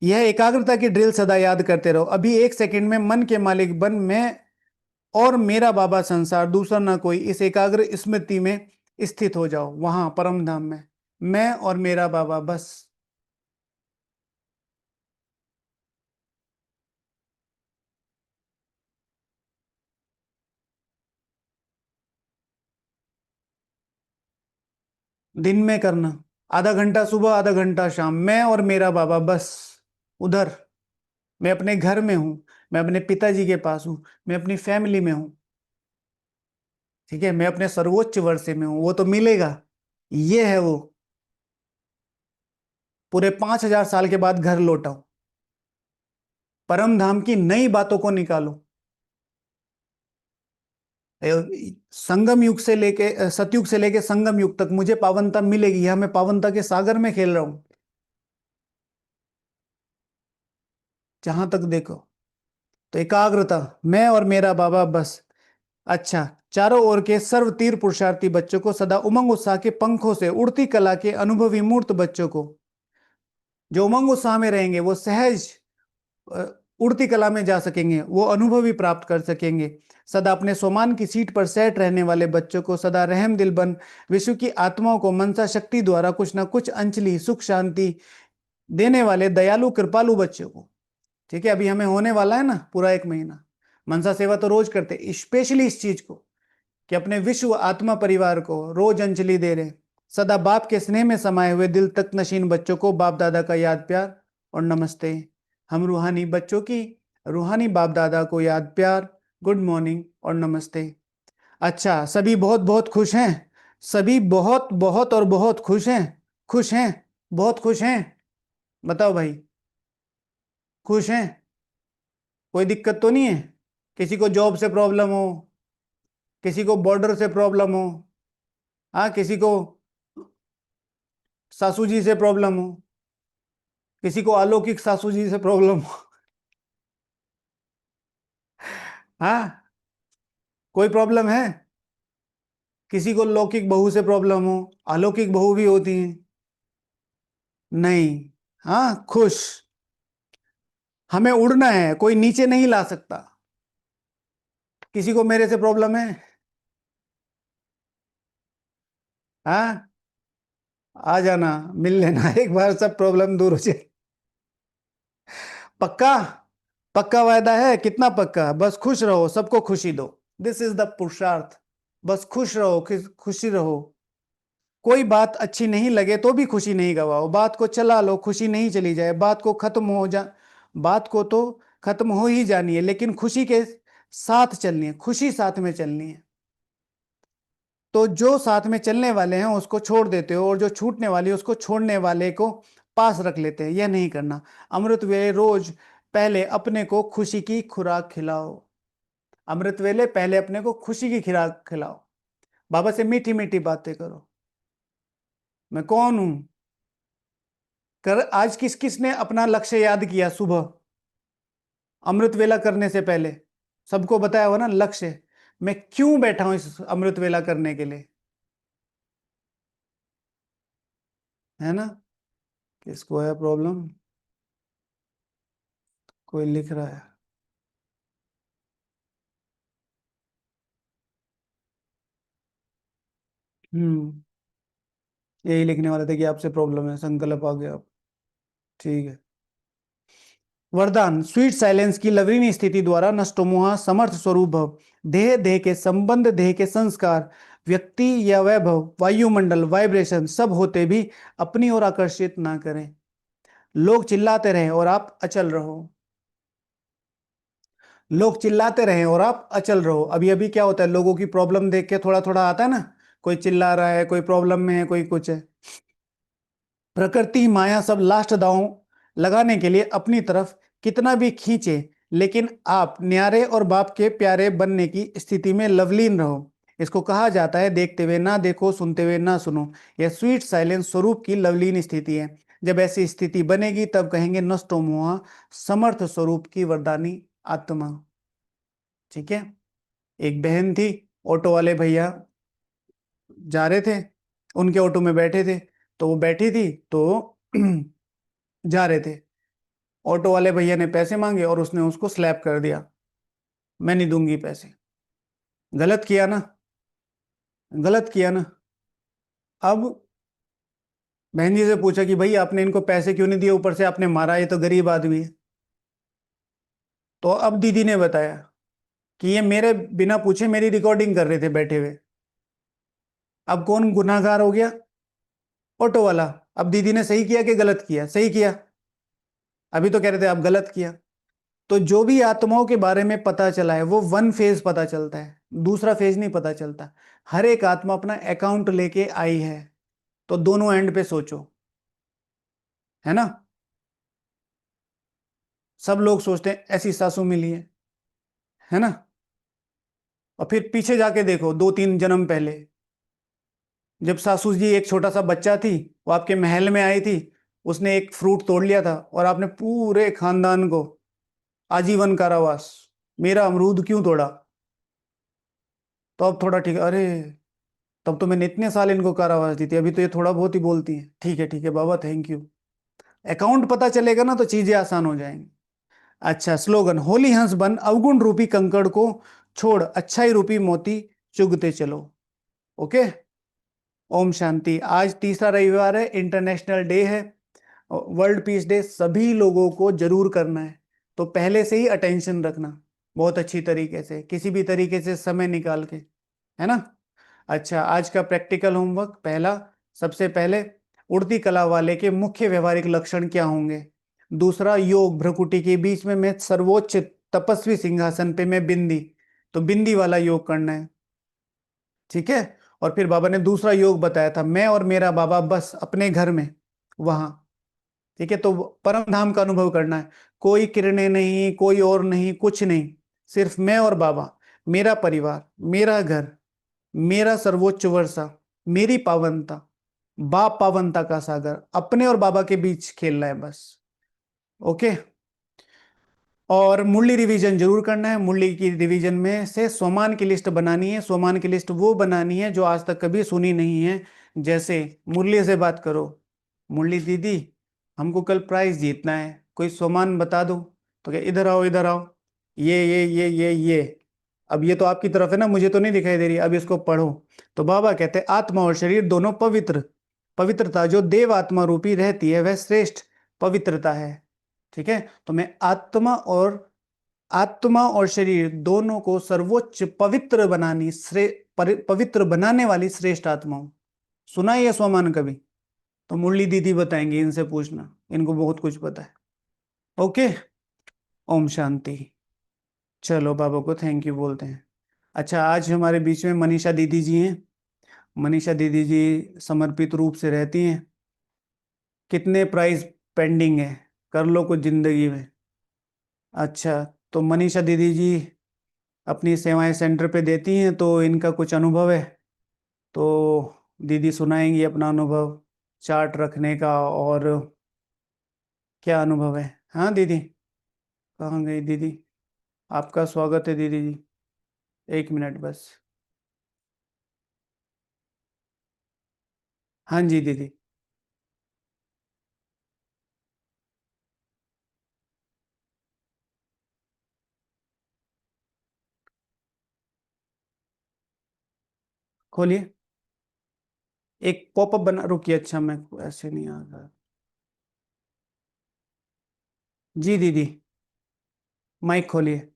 यह एकाग्रता की ड्रिल सदा याद करते रहो। अभी एक सेकंड में मन के मालिक बन, मैं और मेरा बाबा संसार, दूसरा ना कोई, इस एकाग्र स्मृति में स्थित हो जाओ। वहां परम धाम में मैं और मेरा बाबा बस। दिन में करना, आधा घंटा सुबह आधा घंटा शाम, मैं और मेरा बाबा बस। उधर मैं अपने घर में हूं, मैं अपने पिताजी के पास हूं, मैं अपनी फैमिली में हूं। ठीक है, मैं अपने सर्वोच्च वर्षे में हूं। वो तो मिलेगा, ये है वो। पूरे 5,000 साल के बाद घर लौटा हूं। परम धाम की नई बातों को निकालो। संगम युग से लेके, सतयुग से लेके संगम युग तक मुझे पावनता मिलेगी। यहां मैं पावनता के सागर में खेल रहा हूं, जहां तक देखो। तो एकाग्रता, मैं और मेरा बाबा बस। अच्छा, चारों ओर के सर्व तीर पुरुषार्थी बच्चों को, सदा उमंग उत्साह के पंखों से उड़ती कला के अनुभवी मूर्त बच्चों को, जो उमंग उत्साह में रहेंगे वो सहज अ, उड़ती कला में जा सकेंगे, वो अनुभवी प्राप्त कर सकेंगे। सदा अपने सोमान की सीट पर सेट रहने वाले बच्चों को, सदा रहम दिल बन विश्व की आत्माओं को मनसा शक्ति द्वारा कुछ ना कुछ अंजलि सुख शांति देने वाले दयालु कृपालु बच्चों को। ठीक है, अभी हमें होने वाला है ना पूरा 1 महीना। मनसा सेवा तो रोज करते, स्पेशली इस चीज को कि अपने विश्व आत्मा परिवार को रोज अंजलि दे रहे। सदा बाप के स्नेह में समाये हुए दिल तक नशीन बच्चों को बाप दादा का याद प्यार और नमस्ते। हम रूहानी बच्चों की रूहानी बाप दादा को याद प्यार, गुड मॉर्निंग और नमस्ते। अच्छा, सभी बहुत बहुत खुश हैं? सभी बहुत बहुत और बहुत खुश हैं? खुश हैं, बहुत खुश हैं? बताओ भाई, खुश हैं? कोई दिक्कत तो नहीं है? किसी को जॉब से प्रॉब्लम हो, किसी को बॉर्डर से प्रॉब्लम हो, हाँ, किसी को सासू जी से प्रॉब्लम हो, किसी को अलौकिक सासू जी से प्रॉब्लम हो, हाँ, कोई प्रॉब्लम है? किसी को लौकिक बहू से प्रॉब्लम हो, अलौकिक बहू भी होती हैं। नहीं, हाँ, खुश। हमें उड़ना है, कोई नीचे नहीं ला सकता। किसी को मेरे से प्रॉब्लम है? हाँ, आ जाना, मिल लेना, एक बार सब प्रॉब्लम दूर हो जाए। पक्का? पक्का वायदा है? कितना पक्का? बस खुश रहो, सबको खुशी दो। दिस इज द पुरुषार्थ। बस खुश रहो, खुशी रहो। कोई बात अच्छी नहीं लगे तो भी खुशी नहीं गवाओ, बात को चला लो, खुशी नहीं चली जाए, बात को बात को तो खत्म हो ही जानी है, लेकिन खुशी के साथ चलनी है, खुशी साथ में चलनी है। तो जो साथ में चलने वाले हैं उसको छोड़ देते हो, और जो छूटने वाली है उसको छोड़ने वाले को पास रख लेते हैं। यह नहीं करना। अमृत वेले रोज पहले अपने को खुशी की खुराक खिलाओ। अमृत वेले पहले अपने को खुशी की खुराक खिलाओ। बाबा से मीठी मीठी बातें करो। मैं कौन हूं? आज किस किस ने अपना लक्ष्य याद किया सुबह अमृत वेला करने से पहले? सबको बताया हो ना लक्ष्य, मैं क्यों बैठा हूं इस अमृत वेला करने के लिए, है ना? किसको है प्रॉब्लम? कोई लिख रहा है। यही लिखने वाले थे कि आपसे प्रॉब्लम है, संकल्प आ गया। ठीक है। वरदान स्वीट साइलेंस की लवरीनी स्थिति द्वारा नष्टोमोह समर्थ स्वरूप भव। देह देह के संबंध, देह के संस्कार, व्यक्ति या वैभव, वायुमंडल, वाइब्रेशन सब होते भी अपनी ओर आकर्षित ना करें। लोग चिल्लाते रहें और आप अचल रहो। लोग चिल्लाते रहें और आप अचल रहो। अभी अभी क्या होता है, लोगों की प्रॉब्लम देख के थोड़ा थोड़ा आता है ना, कोई चिल्ला रहा है, कोई प्रॉब्लम में है, कोई कुछ है। प्रकृति माया सब लास्ट दांव लगाने के लिए अपनी तरफ कितना भी खींचे, लेकिन आप न्यारे और बाप के प्यारे बनने की स्थिति में लवलीन रहो। इसको कहा जाता है देखते हुए ना देखो, सुनते हुए ना सुनो। यह स्वीट साइलेंस स्वरूप की लवलीन स्थिति है। जब ऐसी स्थिति बनेगी तब कहेंगे नष्टो मोह समर्थ स्वरूप की वरदानी आत्मा। ठीक है। एक बहन थी, ऑटो वाले भैया जा रहे थे, उनके ऑटो में बैठे थे, तो वो बैठी थी तो जा रहे थे। ऑटो वाले भैया ने पैसे मांगे और उसने उसको स्लैप कर दिया, मैं नहीं दूंगी पैसे। गलत किया ना? गलत किया ना? अब बहन जी से पूछा कि भाई आपने इनको पैसे क्यों नहीं दिए, ऊपर से आपने मारा, ये तो गरीब आदमी है। तो अब दीदी ने बताया कि ये मेरे बिना पूछे मेरी रिकॉर्डिंग कर रहे थे बैठे हुए। अब कौन गुनाहगार हो गया? ऑटो वाला। अब दीदी ने सही किया कि गलत किया? सही किया। अभी तो कह रहे थे आप गलत किया। तो जो भी आत्माओं के बारे में पता चला है वो वन फेज पता चलता है, दूसरा फेज नहीं पता चलता। हर एक आत्मा अपना अकाउंट लेके आई है, तो दोनों एंड पे सोचो, है ना? सब लोग सोचते हैं ऐसी सासू मिली है ना? और फिर पीछे जाके देखो 2-3 जन्म पहले, जब सासू जी एक छोटा सा बच्चा थी, वो आपके महल में आई थी, उसने एक फ्रूट तोड़ लिया था और आपने पूरे खानदान को आजीवन कारावास, मेरा अमरूद क्यों तोड़ा? तो अब थोड़ा ठीक, अरे तब तो मैंने इतने साल इनको कारावास दी थी, अभी तो ये थोड़ा बहुत ही बोलती है। ठीक है बाबा, थैंक यू। अकाउंट पता चलेगा ना तो चीजें आसान हो जाएंगी। अच्छा, स्लोगन होली हंस बन, अवगुण रूपी कंकड़ को छोड़, अच्छाई रूपी मोती चुगते चलो। ओके, ओम शांति। आज तीसरा रविवार है, इंटरनेशनल डे है, वर्ल्ड पीस डे सभी लोगों को जरूर करना है। तो पहले से ही अटेंशन रखना, बहुत अच्छी तरीके से, किसी भी तरीके से समय निकाल के, है ना? अच्छा, आज का प्रैक्टिकल होमवर्क पहला, सबसे पहले उड़ती कला वाले के मुख्य व्यवहारिक लक्षण क्या होंगे। दूसरा, योग भ्रकुटी के बीच में मैं सर्वोच्च तपस्वी सिंहासन पे मैं बिंदी, तो बिंदी वाला योग करना है। ठीक है। और फिर बाबा ने दूसरा योग बताया था, मैं और मेरा बाबा बस अपने घर में वहां। ठीक है, तो परम धाम का अनुभव करना है। कोई किरणें नहीं, कोई और नहीं, कुछ नहीं, सिर्फ मैं और बाबा, मेरा परिवार, मेरा घर, मेरा सर्वोच्च वर्षा, मेरी पावनता, बाप पावनता का सागर, अपने और बाबा के बीच खेलना है बस। ओके। और मुरली रिवीजन जरूर करना है। मुरली की रिवीजन में से सोमान की लिस्ट बनानी है। सोमान की लिस्ट वो बनानी है जो आज तक कभी सुनी नहीं है। जैसे मुरली से बात करो, मुरली दीदी हमको कल प्राइज जीतना है, कोई सोमान बता दो। तो क्या, इधर आओ इधर आओ, ये अब ये तो आपकी तरफ है ना, मुझे तो नहीं दिखाई दे रही, अब इसको पढ़ो। तो बाबा कहते हैं आत्मा और शरीर दोनों पवित्र, पवित्रता जो देव आत्मा रूपी रहती है वह श्रेष्ठ पवित्रता है। ठीक है, तो मैं आत्मा और शरीर दोनों को सर्वोच्च पवित्र पवित्र बनाने वाली श्रेष्ठ आत्मा हूं। सुना है ये स्वमान कभी? तो मुरली दीदी बताएंगे, इनसे पूछना, इनको बहुत कुछ पता है। ओके, ओम शांति। चलो बाबा को थैंक यू बोलते हैं। अच्छा, आज हमारे बीच में मनीषा दीदी जी हैं। मनीषा दीदी जी समर्पित रूप से रहती हैं। कितने प्राइस पेंडिंग है, कर लो कुछ जिंदगी में। अच्छा, तो मनीषा दीदी जी अपनी सेवाएं सेंटर पे देती हैं, तो इनका कुछ अनुभव है, तो दीदी सुनाएंगी अपना अनुभव चार्ट रखने का। और क्या अनुभव है? हाँ दीदी, कहाँ गई दीदी? आपका स्वागत है दीदी जी, 1 मिनट बस। हाँ जी दीदी। खोलिए, एक पॉपअप बना, रुकिए। अच्छा, मैं ऐसे नहीं आ रहा। जी दीदी, माइक खोलिए।